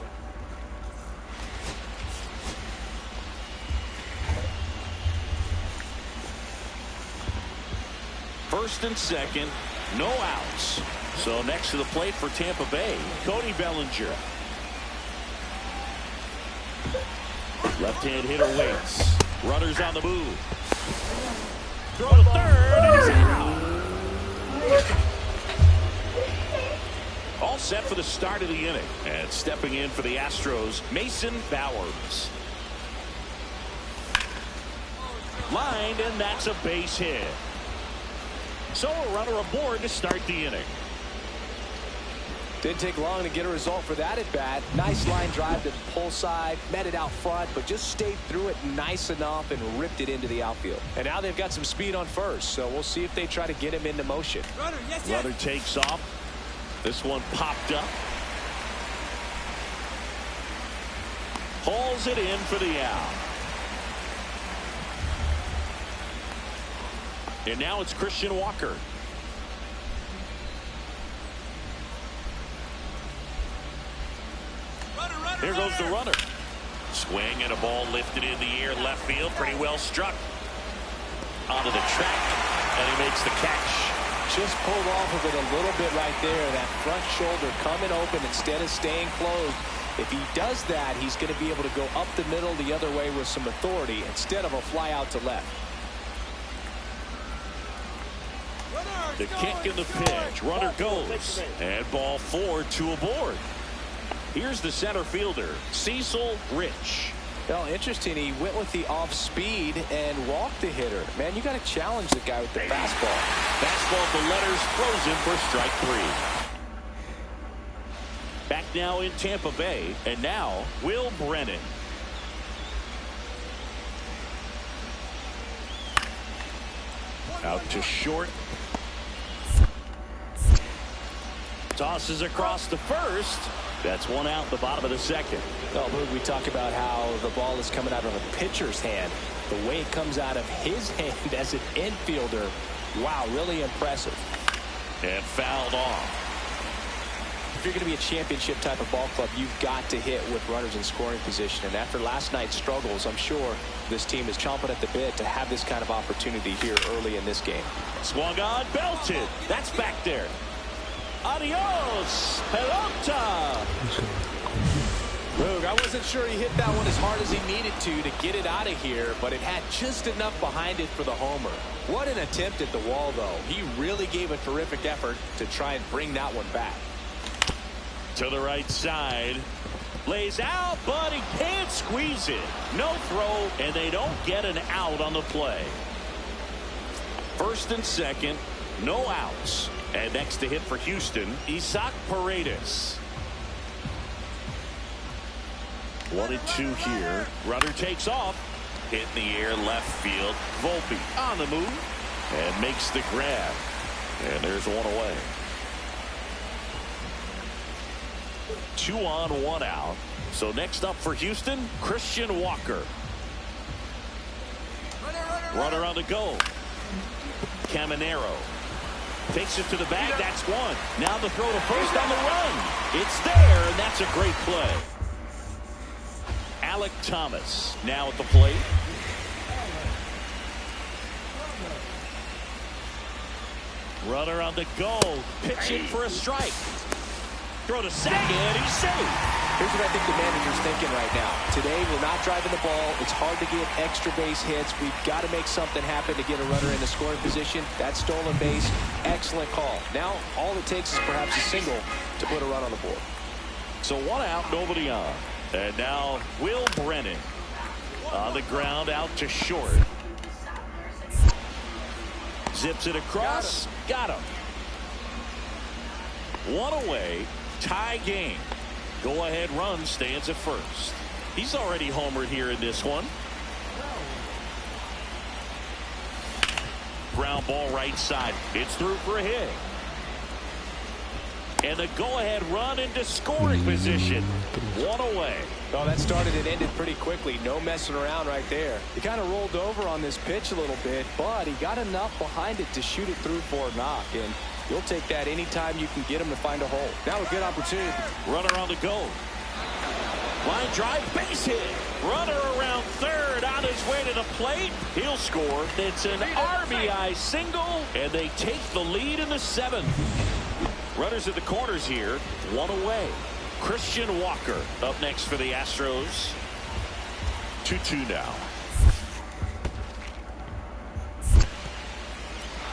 First and second, no outs. So next to the plate for Tampa Bay, Cody Bellinger. Left-hand hitter waits. Runners on the move. Throw to third, and he's out. All set for the start of the inning. And stepping in for the Astros, Mason Bowers. Lined, and that's a base hit. So a runner aboard to start the inning. Didn't take long to get a result for that at bat. Nice line drive to the pull side, met it out front, but just stayed through it nice enough and ripped it into the outfield. And now they've got some speed on first, so we'll see if they try to get him into motion. Runner takes off. This one popped up. Hauls it in for the out. And now it's Christian Walker. Here goes the runner. Swing and a ball lifted in the air, left field, pretty well struck. Onto the track, and he makes the catch. Just pulled off of it a little bit right there. That front shoulder coming open instead of staying closed. If he does that, he's going to be able to go up the middle the other way with some authority instead of a fly out to left. The kick and the pitch. Runner goes. And ball 4, 2 aboard. Here's the center fielder, Cecil Rich. Well, interesting. He went with the off speed and walked the hitter. Man, you got to challenge the guy with the fastball. Fastball at the letters, throws him for strike 3. Back now in Tampa Bay, and now Will Brennan. Out to short. Tosses across the first. That's one out the bottom of the second. Well, Boog, we talk about how the ball is coming out of a pitcher's hand. The way it comes out of his hand as an infielder, wow, really impressive. And fouled off. If you're going to be a championship type of ball club, you've got to hit with runners in scoring position. And after last night's struggles, I'm sure this team is chomping at the bit to have this kind of opportunity here early in this game. Swung on, belted. That's back there. Adios, pelota. Boog, I wasn't sure he hit that one as hard as he needed to get it out of here, but it had just enough behind it for the homer. What an attempt at the wall, though. He really gave a terrific effort to try and bring that one back. To the right side. Lays out, but he can't squeeze it. No throw, and they don't get an out on the play. First and second, no outs. And next to hit for Houston, Isaac Paredes. 1-2 here. Runner takes off. Hit in the air, left field. Volpe on the move and makes the grab. And there's one away. 2 on, 1 out. So next up for Houston, Christian Walker. Runner on the go. Caminero takes it to the bag. That's one. Now the throw to first on the run. It's there, and that's a great play. Alec Thomas now at the plate. Runner on the go. Pitching for a strike. Throw to second. He's safe. Here's what I think the manager's thinking right now. Today, we're not driving the ball. It's hard to get extra base hits. We've got to make something happen to get a runner in the scoring position. That stolen base, excellent call. Now, all it takes is perhaps a single to put a run on the board. So 1 out, nobody on. And now Will Brennan on the ground out to short. Zips it across. Got him. 1 away. Tie game. Go-ahead run stands at first. He's already homered here in this one. Ground ball right side. It's through for a hit. And the go-ahead run into scoring position. 1 away. Oh, that started and ended pretty quickly. No messing around right there. He kind of rolled over on this pitch a little bit, but he got enough behind it to shoot it through for a knock. And you'll take that anytime you can get him to find a hole. Now a good opportunity. Runner on the go. Line drive, base hit. Runner around third, on his way to the plate. He'll score. It's an RBI single, and they take the lead in the 7th. Runners at the corners here. 1 away. Christian Walker up next for the Astros. 2-2 now.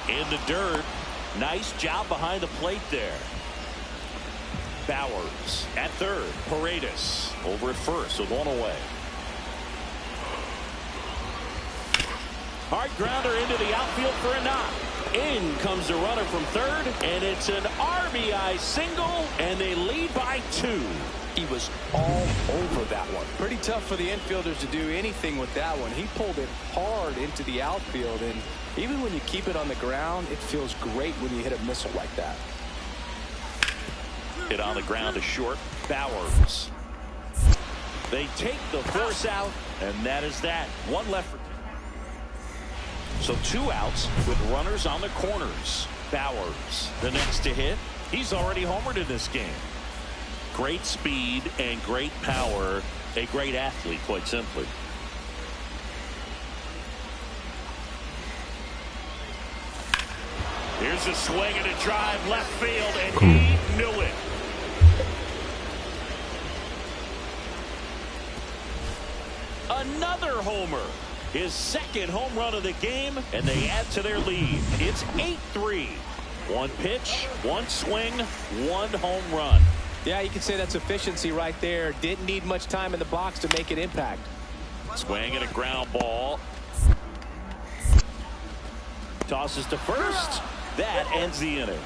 In the dirt. Nice job behind the plate there. Bowers at third. Paredes over at first with 1 away. Hard grounder into the outfield for a knock. In comes the runner from third, and it's an RBI single, and they lead by 2. He was all over that one. Pretty tough for the infielders to do anything with that one. He pulled it hard into the outfield, and even when you keep it on the ground, it feels great when you hit a missile like that. Hit on the ground to short. Bowers. They take the force out, and that is that. 1 left for. So 2 outs with runners on the corners. Bowers, the next to hit. He's already homered in this game. Great speed and great power. A great athlete, quite simply. Here's a swing and a drive left field, and he knew it. Another homer. His 2nd home run of the game, and they add to their lead. It's 8-3. 1 pitch, 1 swing, 1 home run. Yeah, you can say that's efficiency right there. Didn't need much time in the box to make an impact. Swing and a ground ball. Tosses to first. That ends the inning.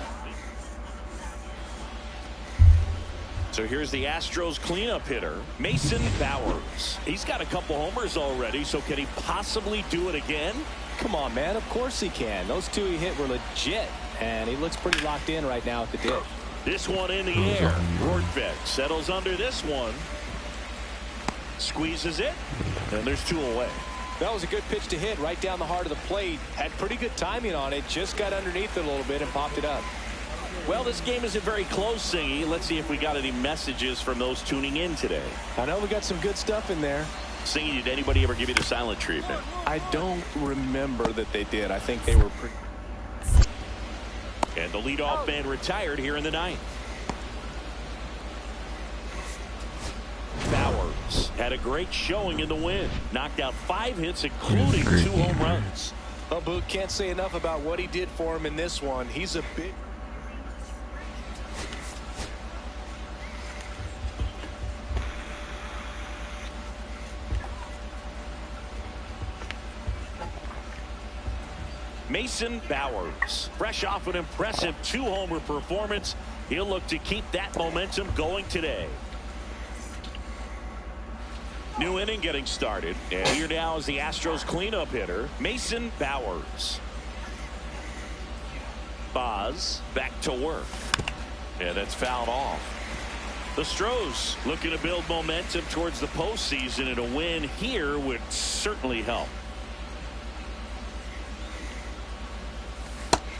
So here's the Astros cleanup hitter, Mason Bowers. He's got a couple homers already, so can he possibly do it again? Come on, man. Of course he can. Those 2 he hit were legit, and he looks pretty locked in right now at the ditch. This one in the air. Rortvedt settles under this one. Squeezes it. And there's 2 away. That was a good pitch to hit right down the heart of the plate. Had pretty good timing on it. Just got underneath it a little bit and popped it up. Well, this game isn't very close, Singy. Let's see if we got any messages from those tuning in today. I know we got some good stuff in there. Singy, did anybody ever give you the silent treatment? I don't remember that they did. I think they were pretty. And the leadoff man retired here in the 9th. Bowers had a great showing in the win. Knocked out 5 hits, including 2 home runs. Well, Boog, can't say enough about what he did for him in this one. He's a big. Mason Bowers, fresh off an impressive 2-homer performance. He'll look to keep that momentum going today. New inning getting started. And here now is the Astros cleanup hitter, Mason Bowers. Boz back to work. And that's fouled off. The Stros looking to build momentum towards the postseason, and a win here would certainly help.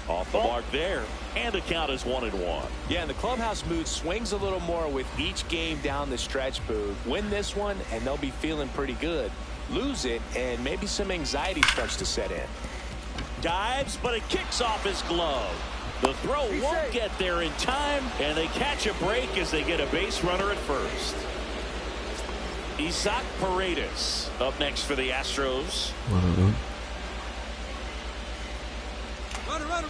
Off the mark there, and the count is 1-1. Yeah, and the clubhouse mood swings a little more with each game down the stretch, Boog. Win this one, and they'll be feeling pretty good. Lose it, and maybe some anxiety starts to set in. Dives, but it kicks off his glove. The throw won't get there in time, and they catch a break as they get a base runner at first. Isaac Paredes up next for the Astros.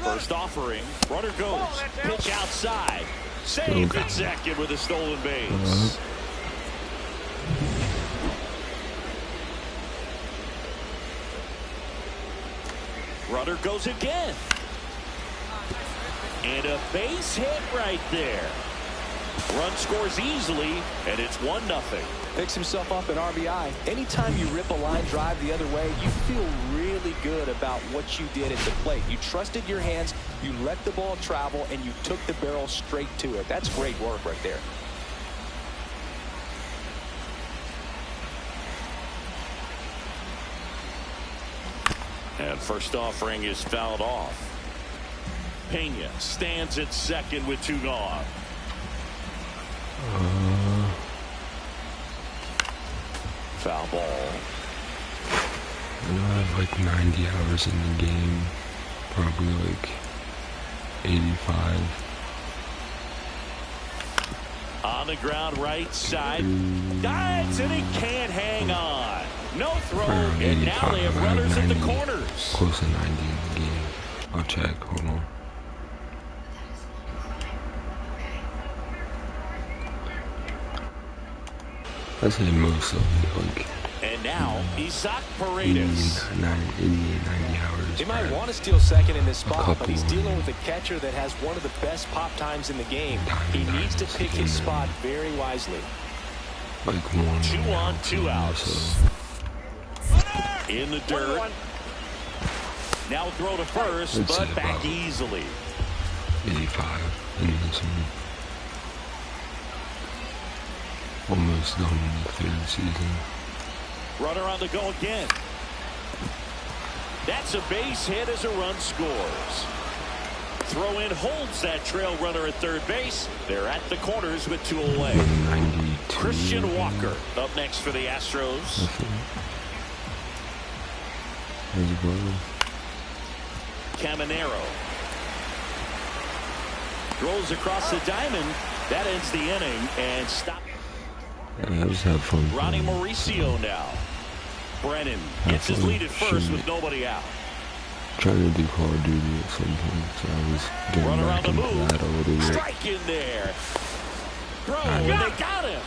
First offering, runner goes, pitch outside, saved at second with a stolen base. Runner goes again. And a base hit right there. Run scores easily, and it's 1-0. Picks himself up an RBI. Anytime you rip a line drive the other way, you feel really good about what you did at the plate. You trusted your hands, you let the ball travel, and you took the barrel straight to it. That's great work right there. And first offering is fouled off. Pena stands at second with 2 gone. Foul ball. I have like 90 hours in the game. Probably like 85. On the ground right side. Dives and he can't hang on. No throw, and now they have runners at the corners. Close to 90 in the game. I'll check. Hold on. I say most of it, like. And now, Isaac Paredes. 88, 90 hours. He might want to steal second in this spot, but he's dealing with a catcher that has one of the best pop times in the game. He needs to pick his spot very wisely. Like 1. 2 on, 2 outs. In the dirt. Now throw to first, but back easily. 85 in this one. Almost done in the 3rd season. Runner on the go again. That's a base hit as a run scores. Throw in holds that trail runner at third base. They're at the corners with 2 away. 92. Christian Walker up next for the Astros. Caminero throws across the diamond. That ends the inning and stop. Yeah, just have fun. Ronnie Mauricio now. Brennan gets his lead at first with nobody out. Trying to do Call of Duty at some point, so I was getting Runner back on the into move. that a little bit. Strike in there. Throw, and they got him.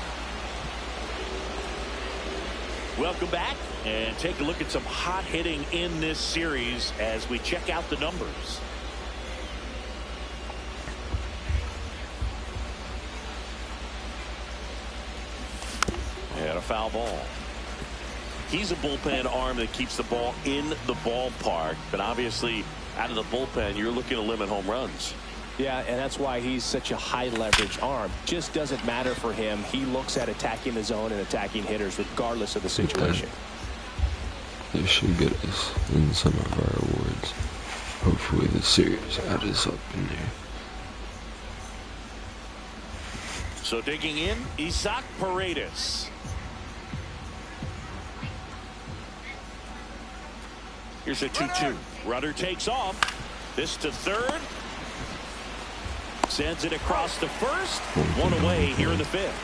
Welcome back, and take a look at some hot hitting in this series as we check out the numbers. And a foul ball. He's a bullpen arm that keeps the ball in the ballpark, but obviously out of the bullpen, you're looking to limit home runs. Yeah, and that's why he's such a high leverage arm. Just doesn't matter for him. He looks at attacking the zone and attacking hitters regardless of the situation. It should get us in some of our awards. Hopefully the series got us up in there. So digging in, Isaac Paredes. Here's a 2-2. Runner takes off. This to third. Sends it across to first. One away here in the fifth.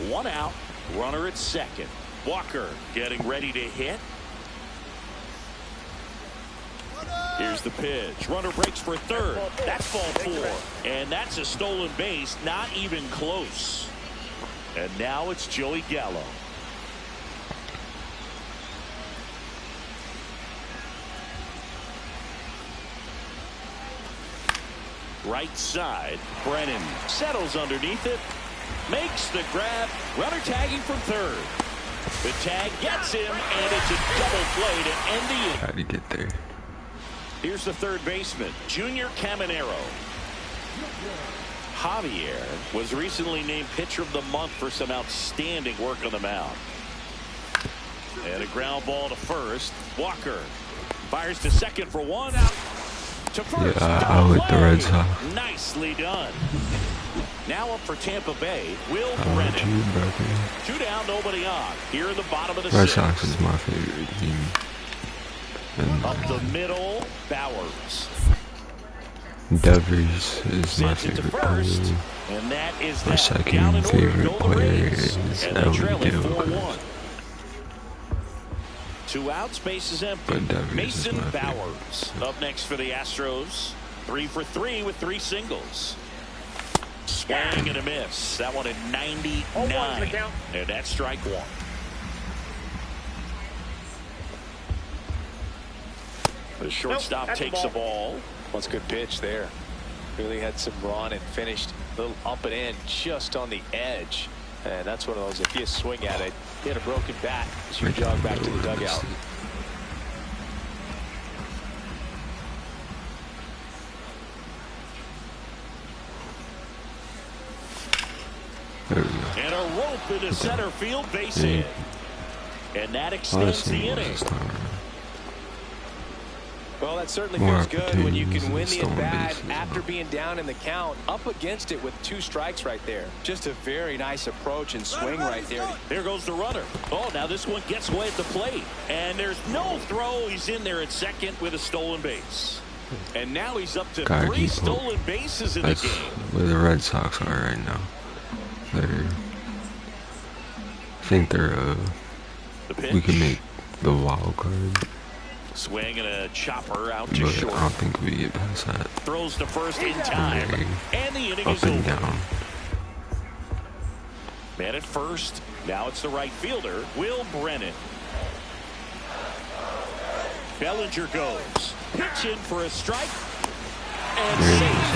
One out. Runner at second. Walker getting ready to hit. Here's the pitch. Runner breaks for third. That's ball four. And that's a stolen base. Not even close. And now it's Joey Gallo. Right side. Brennan settles underneath it. Makes the grab. Runner tagging from third. The tag gets him, and it's a double play to end the inning. Try to get there. Here's the third baseman, Junior Caminero. Javier was recently named Pitcher of the Month for some outstanding work on the mound. And a ground ball to first. Walker fires to second for one out. To first. Yeah, I like the Red Sox. Nicely done. Now up for Tampa Bay, Will Brennan. Two down, nobody on. Here in the bottom of the Red sixth. Sox is my favorite team. And Up the middle, Bowers. Devers is my Sends it to favorite first. player. And that is My that. Down in second order favorite go the player Rays. is And they're Ellie trailing Gilchrist. 4-1. Two outs, base is empty. But Devers Mason is my Bowers up next for the Astros. 3 for 3 with 3 singles. Swing and a miss. That one at 99. And that's strike one. The shortstop takes the ball. That's a good pitch there. Really had some run and finished a little up and in just on the edge. And that's one of those, if you swing at it, hit a broken bat as you jog back to the dugout. There we go. And a rope into center field, base hit. And that extends the inning. Well, that certainly feels good when you can win the at-bat after being down in the count, up against it with 2 strikes right there. Just a very nice approach and swing right there. There goes the runner. Oh, now this one gets away at the plate. And there's no throw. He's in there at second with a stolen base. And now he's up to 3 stolen bases in the game. Where the Red Sox are right now. I think they're, we can make the wild card. Swing and a chopper out to But short. I don't think we get past that. Throws to first in time. And the inning is Up and over. down. Man at first. Now it's the right fielder, Will Brennan. Bellinger goes. Pitch in for a strike. And safe.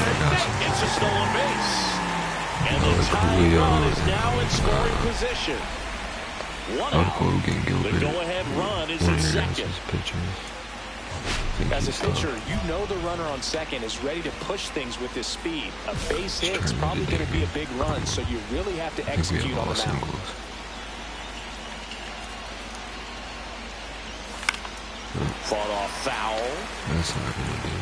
It's a stolen base. And the tying run is now in scoring position. One out. The go-ahead run is in second. As a pitcher, you know the runner on second is ready to push things with his speed. A base hit is probably going to be a big run, so you really have to execute on the mound. Fought off foul. That's not going to do it.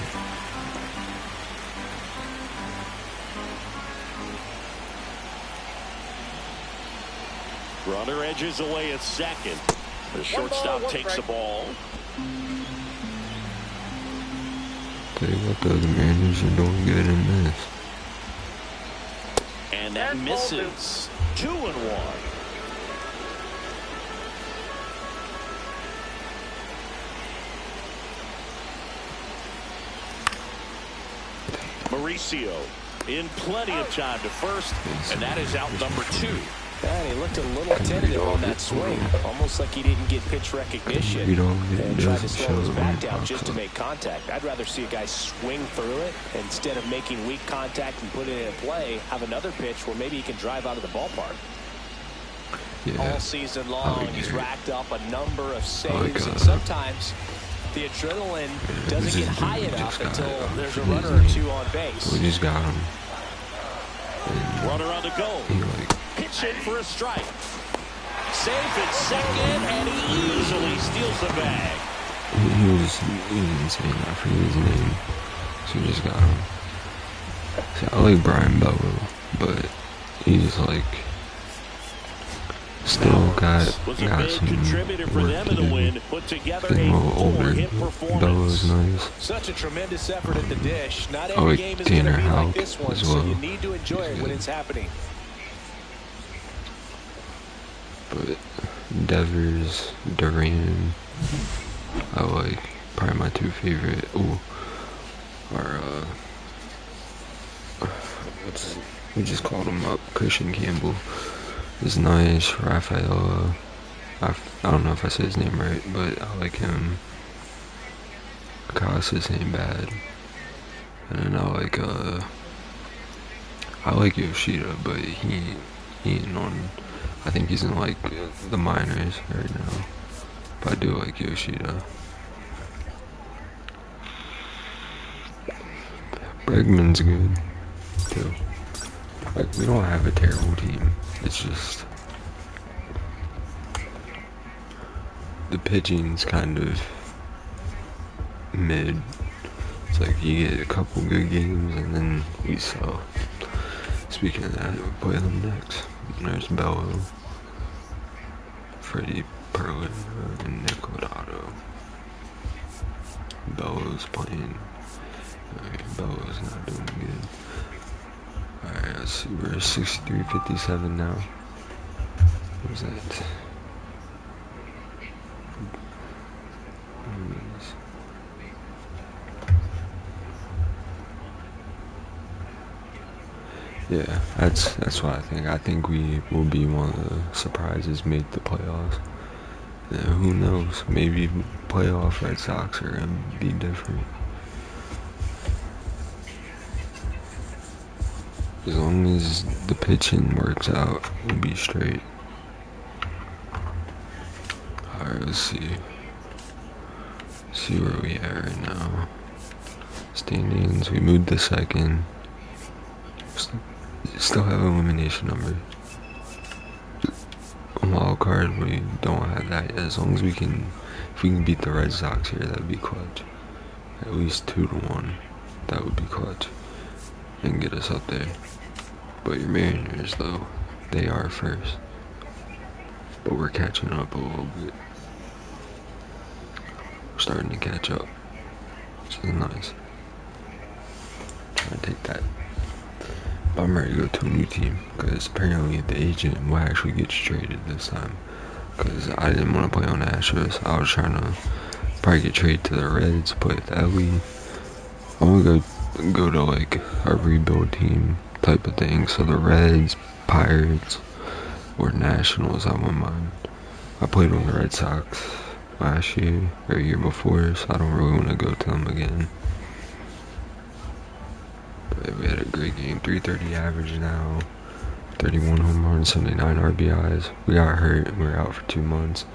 Runner edges away at second. The shortstop takes the ball. Tell you what, though, the Mariners are doing good in this. And that misses. 2-1. Mauricio in plenty of time to first, and that is out number 2. And he looked a little tentative on that swing, almost like he didn't get pitch recognition and tried to slow his back down just to make contact. I'd rather see a guy swing through it instead of making weak contact and putting it in play, have another pitch where maybe he can drive out of the ballpark. Yeah. All season long, he's racked up a number of saves, and sometimes the adrenaline doesn't get high enough until there's a runner or two on base. We just got him. Runner on the go. Pitch in for a strike. Safe at second, and he easily steals the bag. He was insane. I forget his name. So we just got him. See, I like Brian Bello, but he's like still got some work to do. Getting a little older. Bello's nice. Such a tremendous effort at the dish. Not I every like game is going to Tanner be like Houck this one, as well. so you need to enjoy it when it's happening. But Devers, Duran, I like. Probably my two favorite. Are we just called him up. Christian Campbell is nice. Rafael, I don't know if I said his name right, but I like him. Casas ain't bad. And then I like Yoshida, but he ain't on. I think he's in like the minors right now. But I do like Yoshida. Bregman's good too. Like, we don't have a terrible team. It's just the pitching's kind of mid. It's like you get a couple good games and then we sell. Speaking of that, we'll play them next. There's Bello, Freddie Perlin, and Nick Lodato. Bello's playing. Bello's not doing good. Alright, let's see. We're 63-57 now. What was that? Yeah, that's what I think. I think we will be one of the surprises, make the playoffs. Yeah, who knows? Maybe playoff Red Sox are gonna be different. As long as the pitching works out, we'll be straight. Alright, let's see. See where we at right now. Standings, we moved to second. Still have elimination number. Wild card, we don't have that yet. As long as we can, if we can beat the Red Sox here, that would be clutch. At least 2-1, that would be clutch. And get us up there. But your Mariners, though, they are first. But we're catching up a little bit. We're starting to catch up, which is nice. Trying to take that. But I'm ready to go to a new team, because apparently the agent will actually get traded this time. Because I didn't want to play on the Astros. I was trying to probably get traded to the Reds, play with Ellie. I want to go to like a rebuild team type of thing. So the Reds, Pirates, or Nationals, I wouldn't mind. I played on the Red Sox last year or year before, so I don't really want to go to them again. But we had a great game, 330 average now, 31 home runs, 79 RBIs. We got hurt, we were out for 2 months.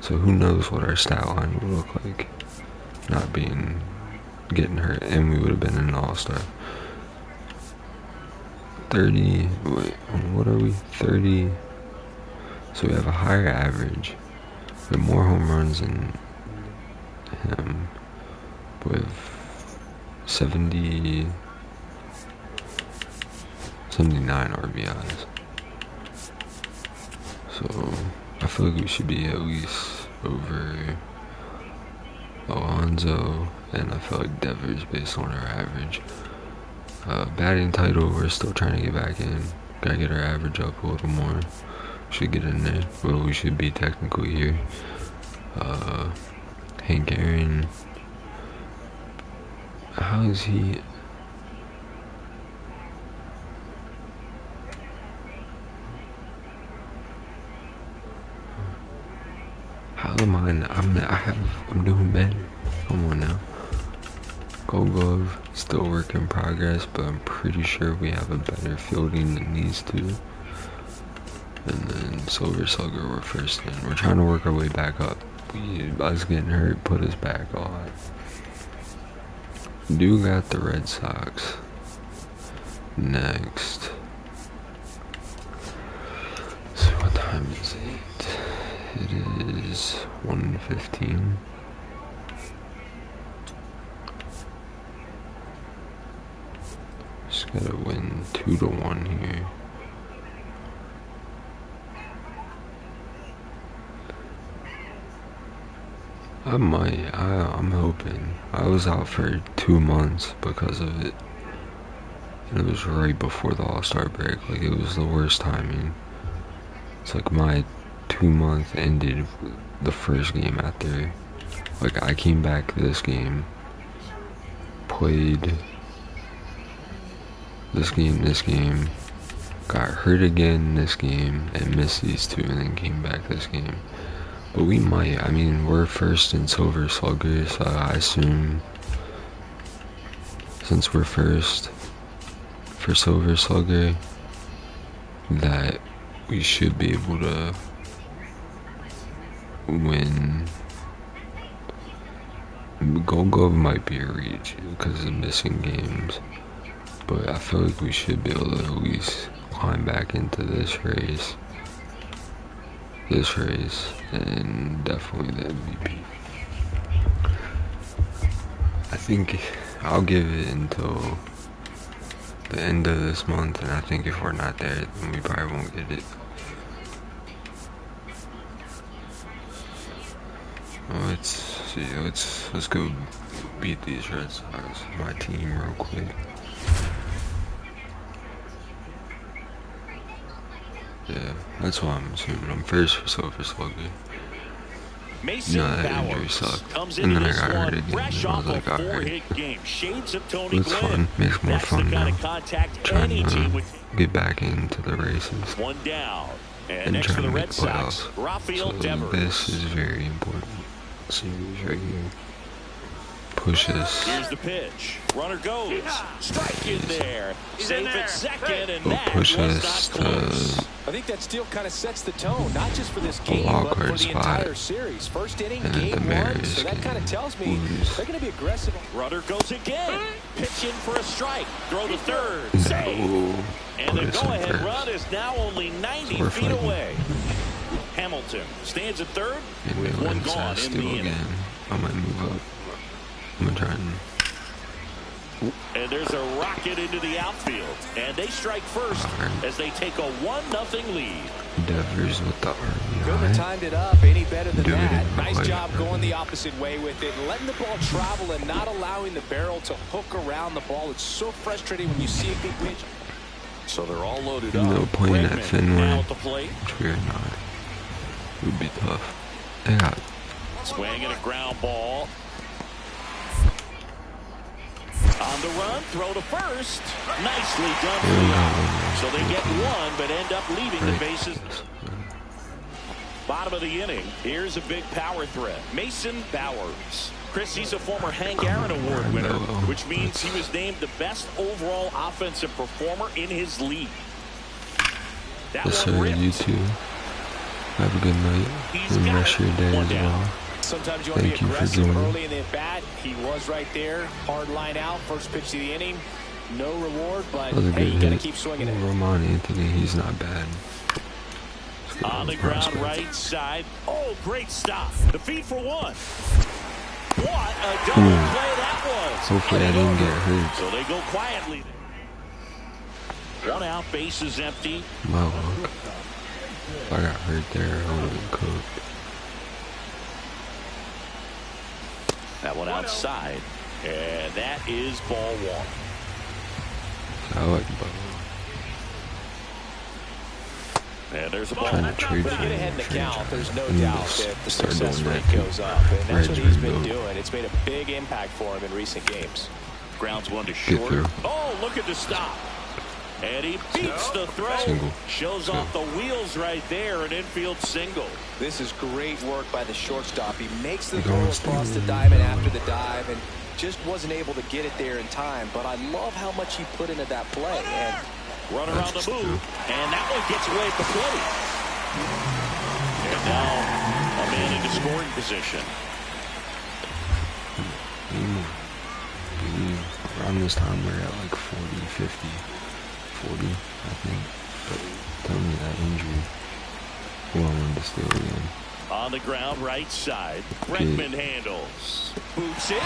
So who knows what our stat line would look like, not getting hurt, and we would have been an all-star. 30, wait, what are we? 30, so we have a higher average. We have more home runs than him, with 79 RBIs. So I feel like we should be at least over Alonso, and I feel like Devers based on our average. Batting title, we're still trying to get back in. Gotta get our average up a little more. Should get in there. Well, we should be technically here. Hank Aaron. How is he? How am I? I'm doing better. Come on now. Gold Glove, still work in progress, but I'm pretty sure we have a better fielding than these two. And then Silver Slugger, we're first in. We're trying to work our way back up. us getting hurt put us back on. Do got the Red Sox next. So what time is it? It is 1:15. Just gotta win 2-1 here. I might. I'm hoping. I was out for 2 months because of it. And it was right before the All-Star break. Like, it was the worst timing. It's like my 2-month ended the first game after. Like, I came back this game, played this game, got hurt again this game, and missed these two, and then came back this game. But we might. I mean, we're first in Silver Slugger, so I assume since we're first for Silver Slugger, that we should be able to win. Gold Glove might be a reach because of missing games, but I feel like we should be able to at least climb back into this race, and definitely the MVP. I think I'll give it until the end of this month, and I think if we're not there, then we probably won't get it. Well, let's see. Let's go beat these Red Sox, my team, real quick. Yeah, that's what I'm assuming. I'm first for Silver Slugger. Mason that injury sucked. And then I got hurt again. And I was like, alright. It's fun. Makes more fun now. Trying to get back into the races. One down. And trying to make playoffs. So this is very important. Series right here. Push this. Here's the pitch. Runner goes. Strike in there. Safe at second, and that push was us not close. I think that steal kind of sets the tone, not just for this game, but for the entire series. First inning, game one, so that kind of tells me they're going to be aggressive. Runner goes again. Pitching for a strike. Throw to third. Save. And the go-ahead run is now only 90 feet away. Hamilton stands at third with one gone in the inning. I might move up. I'm gonna try and there's a rocket into the outfield, and they strike first as they take a 1-0 lead. Devers with the RBI. Couldn't have timed it up any better than that. Nice job going the opposite way with it, letting the ball travel and not allowing the barrel to hook around the ball. It's so frustrating when you see a big pitch. So they're all loaded up. No playing at Fenway, which we're not. It would be tough. Yeah. Swing and a ground ball. On the run, throw to first. Nicely done for the out. So they get one, but end up leaving the bases. Bottom of the inning. Here's a big power threat. Mason Bowers. Chris, he's a former Hank Aaron Award winner, which means he was named the best overall offensive performer in his league. That one ripped. You too. Have a good night. And rest your day as well. Sometimes you want to be aggressive early in the at-bat. He was right there. Hard line out. First pitch of the inning. No reward, but hey, you got to keep swinging it. Ramon Anthony, he's not bad. On the ground right side. Oh, great stop. The feed for one. What a double play that was. Hopefully I didn't get hurt. So they go quietly. One out, base is empty. My luck. If I got hurt there, I would have been cooked. That one outside, and that is ball one. I like ball. And there's a ball. Trying to trade But to get ahead in the count, there's no doubt that the success rate goes up, and that's what he's been doing. It's made a big impact for him in recent games. Grounds one to short. Oh, look at the stop. And he beats the throw. Single. Shows off the wheels right there, an infield single. This is great work by the shortstop. He makes the throw across the diamond after the dive and just wasn't able to get it there in time. But I love how much he put into that play. And runner on the move, and that one gets away at the plate. And now a man into scoring position. Around this time we're at like 40, 50, 40, I think. But tell me that injury. Who I wanted to steal again. On the ground, right side. Bregman handles. Boots it.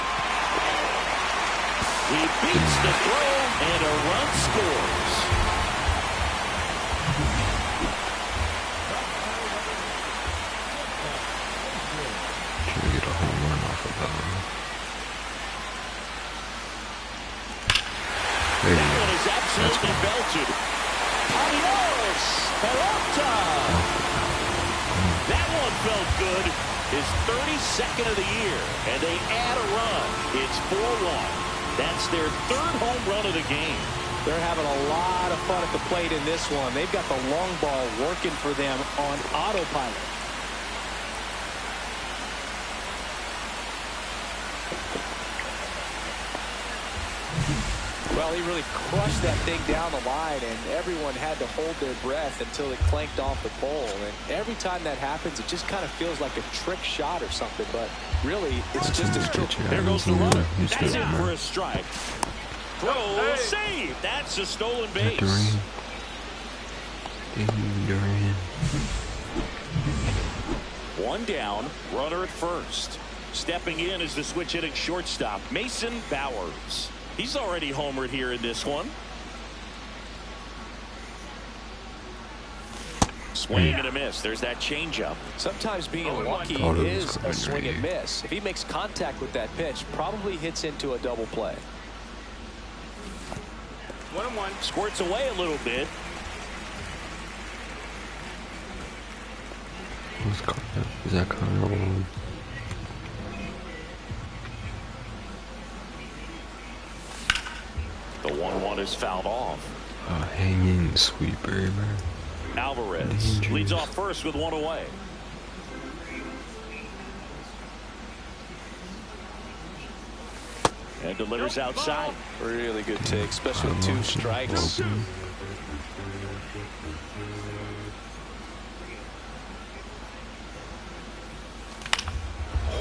He beats the throw, and a run scores. Trying to get a home run off of that. That one is absolutely belted. Adios, Peralta. That one felt good. His 32nd of the year, and they add a run. It's 4-1. That's their third home run of the game. They're having a lot of fun at the plate in this one. They've got the long ball working for them on autopilot. Well, he really crushed that thing down the line, and everyone had to hold their breath until it clanked off the pole. And every time that happens, it just kind of feels like a trick shot or something. But really, it's just a stroke. There goes the runner. That's it for a strike. Throw, save. That's a stolen base. One down, runner at first. Stepping in is the switch hitting shortstop, Mason Bowers. He's already homered here in this one. Swing and a miss. There's that changeup. Sometimes being lucky is a swing and miss. If he makes contact with that pitch, probably hits into a double play. 1-1. Squirts away a little bit. Is that Kyle? The 1-1 is fouled off. Hanging sweeper, man. Alvarez leads off first with one away. And delivers outside. Really good take, especially with 2 strikes.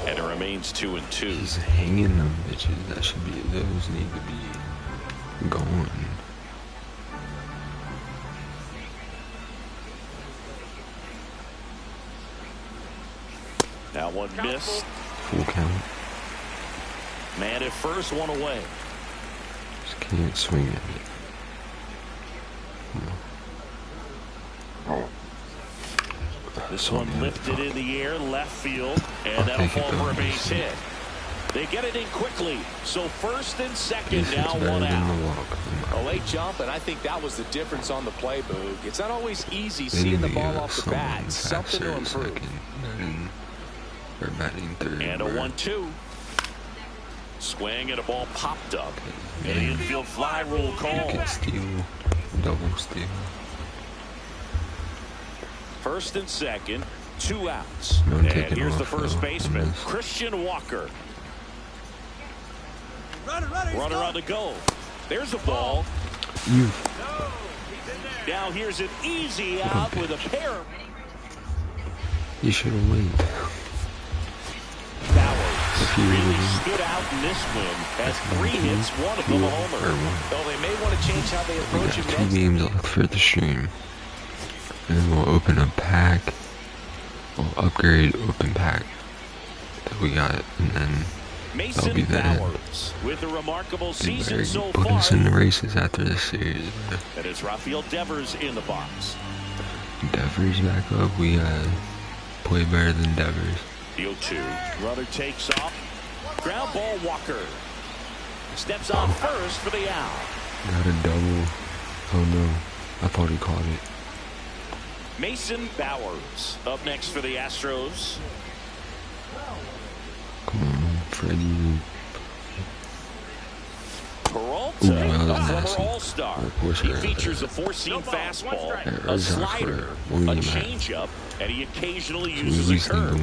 And it remains 2-2. He's hanging them bitches. That should be, those need to be going. That one missed. Full count. Man at first, one away. Just can't swing at it. This one lifted in the air, left field, and that'll fall for a base hit. They get it in quickly, so first and second, now one out. A late jump, and I think that was the difference on the play, Boog. It's not always easy seeing the ball off the bat. Something to improve. We're batting third. And a 1-2. Swing and a ball popped up. And the infield fly rule call. Steal, double steal. First and second, 2 outs. And here's the first baseman, Christian Walker. Runner on the go. There's a ball. Now here's an easy out with a pair. You should have waited. Bowers really stood out in this win. Has 3 hits, one of them a homer. Though they may want to change how they approach it next. 2 games left for the stream. And then we'll open a pack. We'll upgrade open pack that we got, and then that'll be the end. With a remarkable season so put far. us in the races after this series. And it's Rafael Devers in the box. Devers back up. We play better than Devers. The 0-2. Runner takes off. Ground ball, Walker. Steps on first for the out. Got a double. Oh no. I thought he caught it. Mason Bowers up next for the Astros. Come on, Freddie. Peralta, a former All-Star. He features a 4-seam fastball, a slider, a changeup, and he occasionally uses a curve.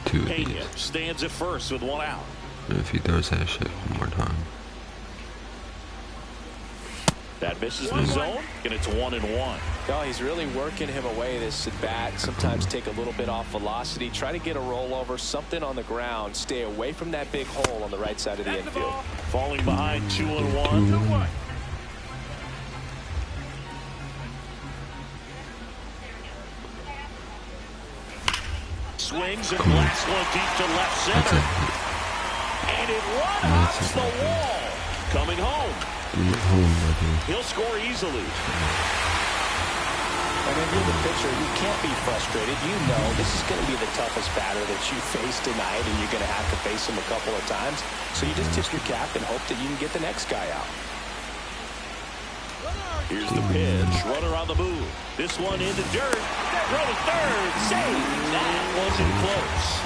Pena stands at first with 1 out. If he throws that shit one more time. That misses the zone, and it's 1-1. Oh, he's really working him away, this at bat. Sometimes take a little bit off velocity. Try to get a rollover, something on the ground. Stay away from that big hole on the right side of the infield. Falling behind 2-1. Swings and blasts one deep to left center. And it one-hops the wall. Coming home. He'll score easily. And if you're the pitcher, you can't be frustrated. You know this is going to be the toughest batter that you face tonight, and you're going to have to face him a couple of times. So you just tip your cap and hope that you can get the next guy out. Here's the pitch. Runner on the move. This one into dirt. Throw to third. Save. That wasn't close.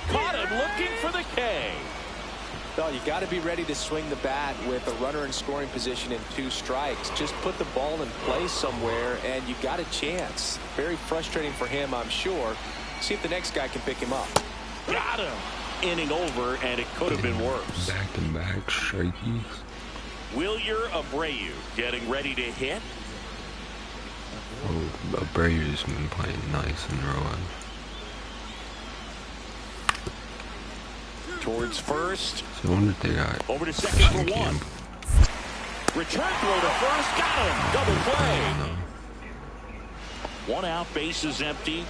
Caught him looking for the K. Well, you got to be ready to swing the bat with a runner in scoring position and 2 strikes. Just put the ball in play somewhere, and you got a chance. Very frustrating for him, I'm sure. See if the next guy can pick him up. Got him. Inning over, and it could have been worse. Back-to-back strikeys. Wilyer Abreu getting ready to hit. Oh, Abreu's been playing nice in row. Towards first. So I wonder if they got over to second for one. Return throw to first. Got him. Double play. One out. Bases empty.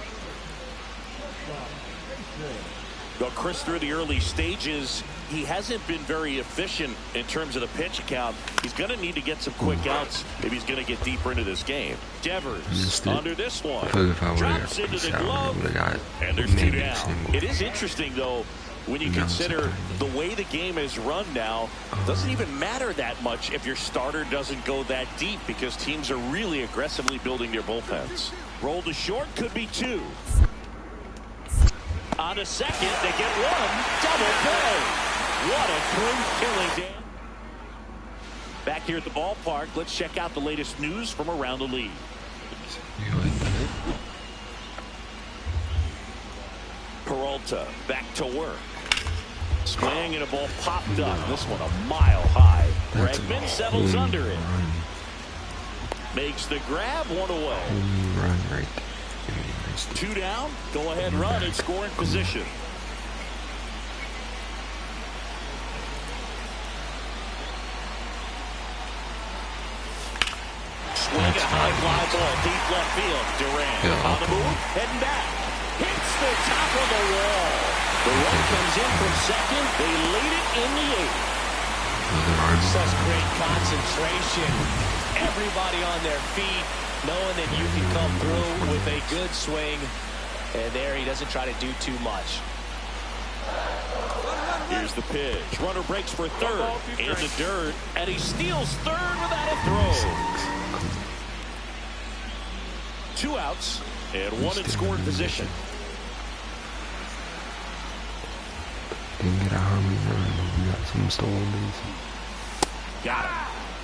Well, Chris, through the early stages, he hasn't been very efficient in terms of the pitch count. He's going to need to get some quick outs if he's going to get deeper into this game. Devers under this one. Drops into the glove. And there's 2 down. It is interesting, though, when you consider the way the game is run now. It doesn't even matter that much if your starter doesn't go that deep, because teams are really aggressively building their bullpens. Roll to short, could be 2. On to second, they get 1. Double play. What a clean killing, Dan. Back here at the ballpark, let's check out the latest news from around the league. Peralta back to work. Swing and a ball popped up. This one a mile high. Bregman settles under it. Makes the grab, 1 away. Run right. 2 down. Go ahead run and scoring position. Swing a high fly ball deep left field. Durant on the move, heading back. Hits the top of the wall. The run comes in from second. They lead it in the 8th. Such great concentration. Everybody on their feet, knowing that you can come through with a good swing. And there he doesn't try to do too much. Here's the pitch. Runner breaks for third in the dirt, and he steals third without a throw. 2 outs and 1 in scoring position. Didn't get a harmony run. We got some stolen bases. Got him.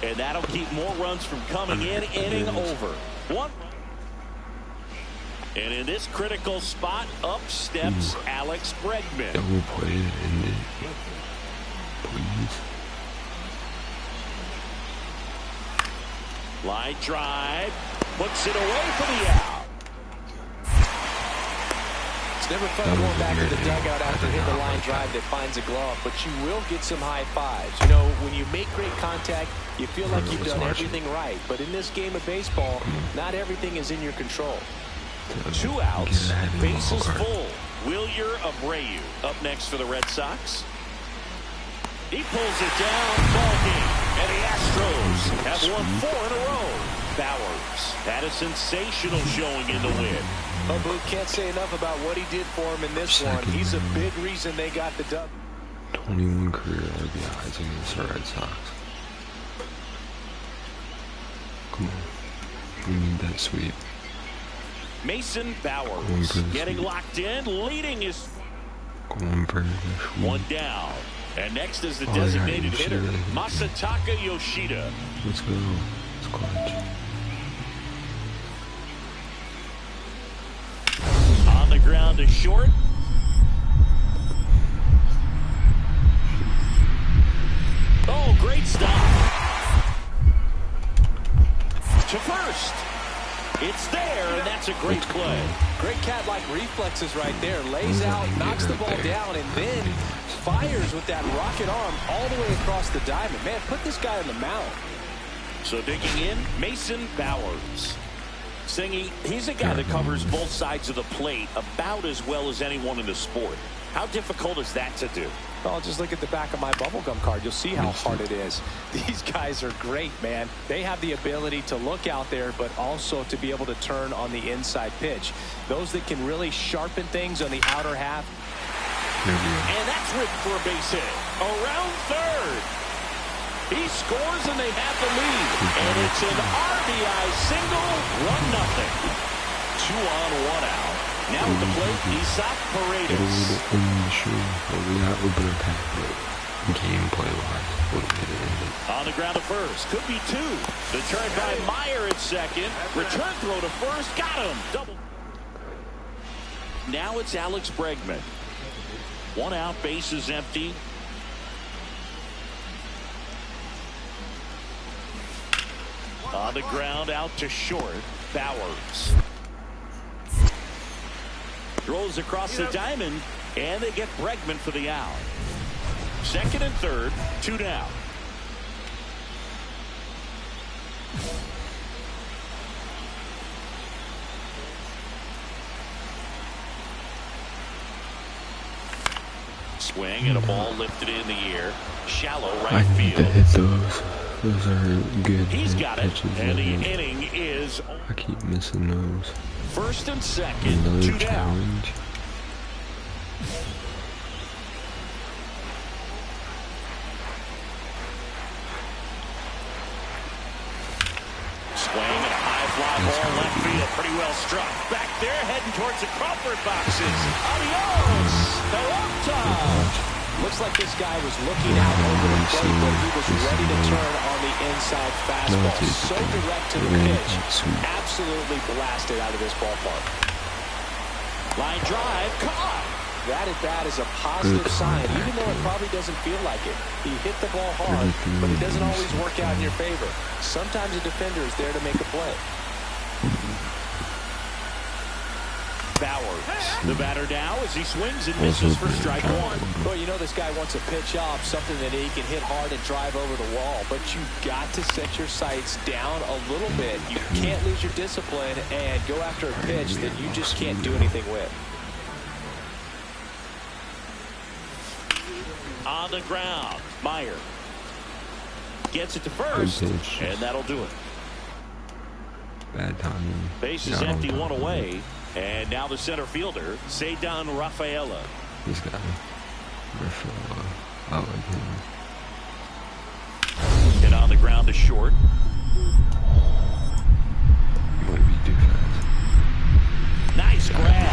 And that'll keep more runs from coming in. Inning over. 1. And in this critical spot, up steps Alex Bregman. Double play it in it. Please. Line drive. Puts it away for the out. It's never fun going back to the dugout after hitting the line drive that finds a glove, but you will get some high fives. You know, when you make great contact, you feel like you've done everything right. But in this game of baseball, not everything is in your control. 2 outs, bases full. Wilyer Abreu up next for the Red Sox. He pulls it down, ball game, and the Astros have won 4 in a row. Bowers had a sensational showing in the win. Oh, Boo, can't say enough about what he did for him in this one. He's a big reason they got the dub. 21 career RBIs against the Red Sox. Come on. We need that sweep. Mason Bowers getting locked in, leading his. Going for 1 down. And next is the designated hitter, Masataka Yoshida. Let's go. Let's clutch. ground is short. Oh, great stuff. To first. It's there, and that's a great play. Great cat-like reflexes right there. Lays out, knocks the ball down, and then fires with that rocket arm all the way across the diamond. Man, put this guy on the mound. So digging in, Mason Bowers. Singy, he's a guy that covers both sides of the plate about as well as anyone in the sport. How difficult is that to do? Well, just look at the back of my bubblegum card. You'll see how hard it is. These guys are great, man. They have the ability to look out there, but also to be able to turn on the inside pitch. Those that can really sharpen things on the outer half. And that's ripped for a base hit. Around third. He scores and they have the lead. And it's an RBI single, 1-0. 2 on, 1 out. Now at the plate, Isaac Paredes. On the ground to first. Could be 2. The turn by Meyer at second. Return throw to first. Got him. Double. Now it's Alex Bregman. 1 out, base is empty. On the ground, out to short. Bowers. Throws across the diamond, and they get Bregman for the out. Second and third, 2 down. Swing and a ball lifted in the air. Shallow right I need field. to hit those. Those are good. He's got it, pitches, and the inning is I keep missing those. first and second, Another 2 down. challenge. Swing and a high fly ball left field. Pretty well struck. Back there, heading towards the Crawford boxes. Adios! Pelota! Looks like this guy was looking out over the plate, but he was ready to turn on the inside fastball. So direct to the pitch. Absolutely blasted out of this ballpark. Line drive, caught. That at bat is a positive sign, even though it probably doesn't feel like it. He hit the ball hard, but it doesn't always work out in your favor. Sometimes a defender is there to make a play. Bowers, the batter now as he swings and misses for strike 1. Well, you know this guy wants a pitch off, something that he can hit hard and drive over the wall. But you've got to set your sights down a little bit. You can't lose your discipline and go after a pitch that you just can't do anything with. On the ground, Meyer gets it to first, and that'll do it. Bad timing. Base is empty, 1 away. And now the center fielder, Cedon Rafaela. This guy, Rafaela, I like him. And on the ground to short. Might be too fast. Nice grab.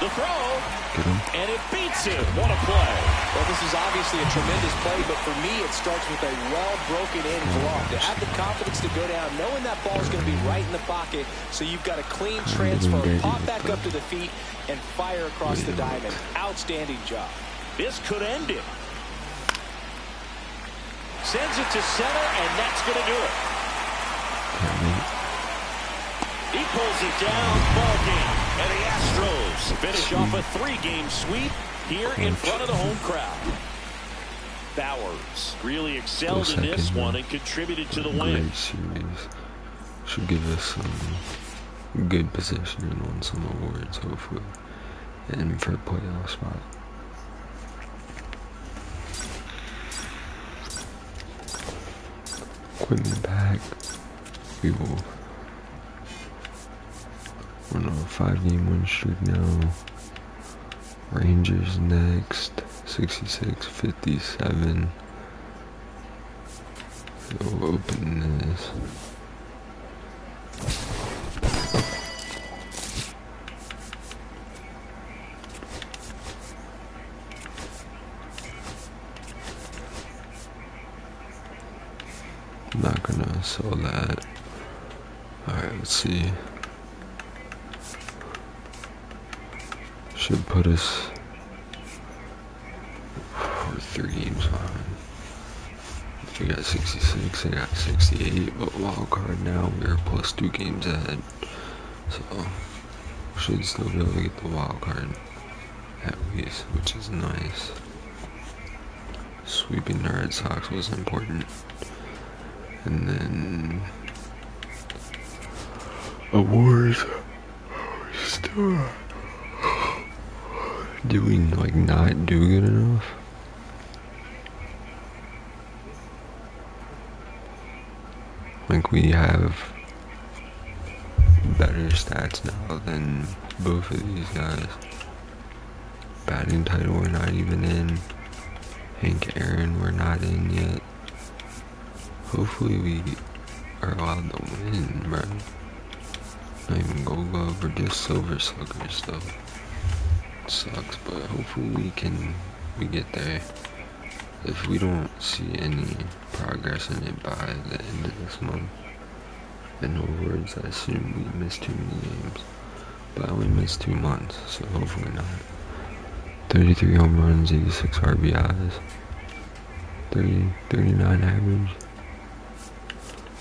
The throw. Get him. And it beats him. What a play. Well, this is obviously a tremendous play, but for me, it starts with a well-broken-in glove. To have the confidence to go down, knowing that ball is going to be right in the pocket, so you've got a clean transfer, pop back up to the feet, and fire across the diamond. Outstanding job. This could end it. Sends it to center, and that's going to do it. He pulls it down. Ball game. And the Astros finish off a 3-game sweep here in front of the home crowd. Bowers really excelled in this one and contributed to the win. Great series. Should give us some good positioning on some awards, hopefully, and for a playoff spot. Equipment pack. We will. We're on a 5-game win streak now. Rangers next, 66-57. So we'll open this. I'm not gonna sell that. Alright, let's see. should put us 3 games behind. We got 66, I got 68, but wild card now we're plus 2 games ahead. So should still be able to get the wild card at least, which is nice. Sweeping the Red Sox was important. And then awards. Still, did we like not do good enough? Like we have better stats now than both of these guys. Batting title we're not even in. Hank Aaron we're not in yet. Hopefully we are allowed to win, bro. Not even Gold Glove or just Silver Slugger stuff. It sucks, but hopefully we get there. If we don't see any progress in it by the end of this month, in other words, I assume we missed too many games. But I only missed 2 months, so hopefully not. 33 home runs, 86 RBIs, 39 average.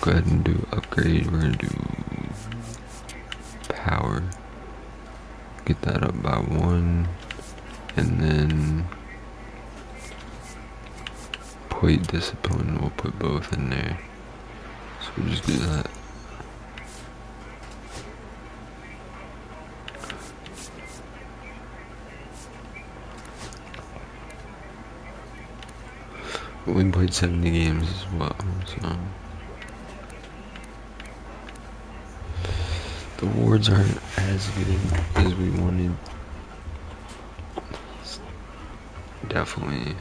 Go ahead and do upgrade. We're gonna do power. Get that up by 1, and then plate discipline, we'll put both in there. So we'll just do that. We played 70 games as well, so the awards aren't as good as we wanted. Definitely,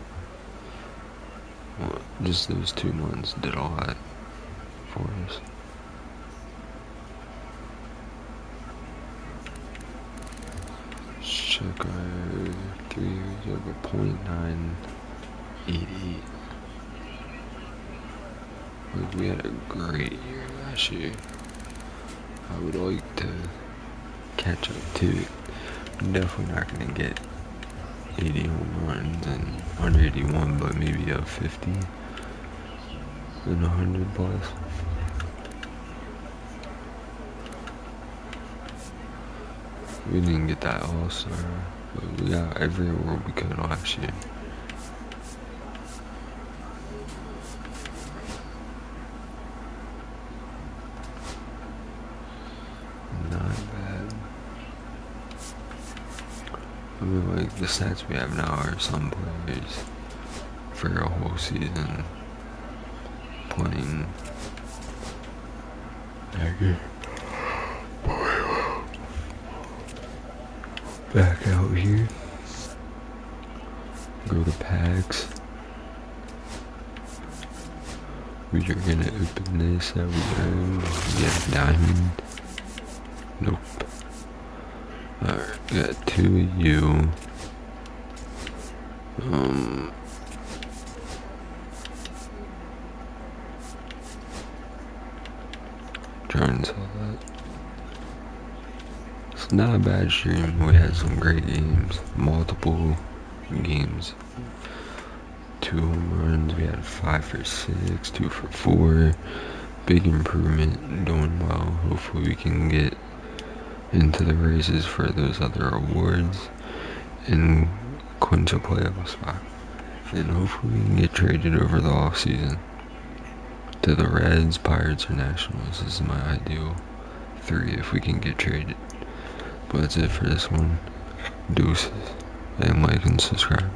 well, just those 2 months did a lot for us. Let's check our 3 years over .988. Like we had a great year last year. I would like to catch up to it. I'm definitely not gonna get 80 home runs and 181, but maybe a 50 and 100 plus. We didn't get that all-star, but we got every award we could last year. Not bad. I mean, like, the stats we have now are some players for a whole season playing. Back out here. Go to packs. We are gonna open this that we earned. Get a diamond. Nope. Alright, got 2 of you. Trying to sell that. It's not a bad stream. We had some great games. Multiple games. 2 home runs. We had 5 for 6, 2 for 4. Big improvement. Doing well. Hopefully we can get into the races for those other awards and clinch a playoff spot. And hopefully we can get traded over the off season to the Reds, Pirates, or Nationals. This is my ideal 3 if we can get traded. But that's it for this one. Deuces. And like and subscribe.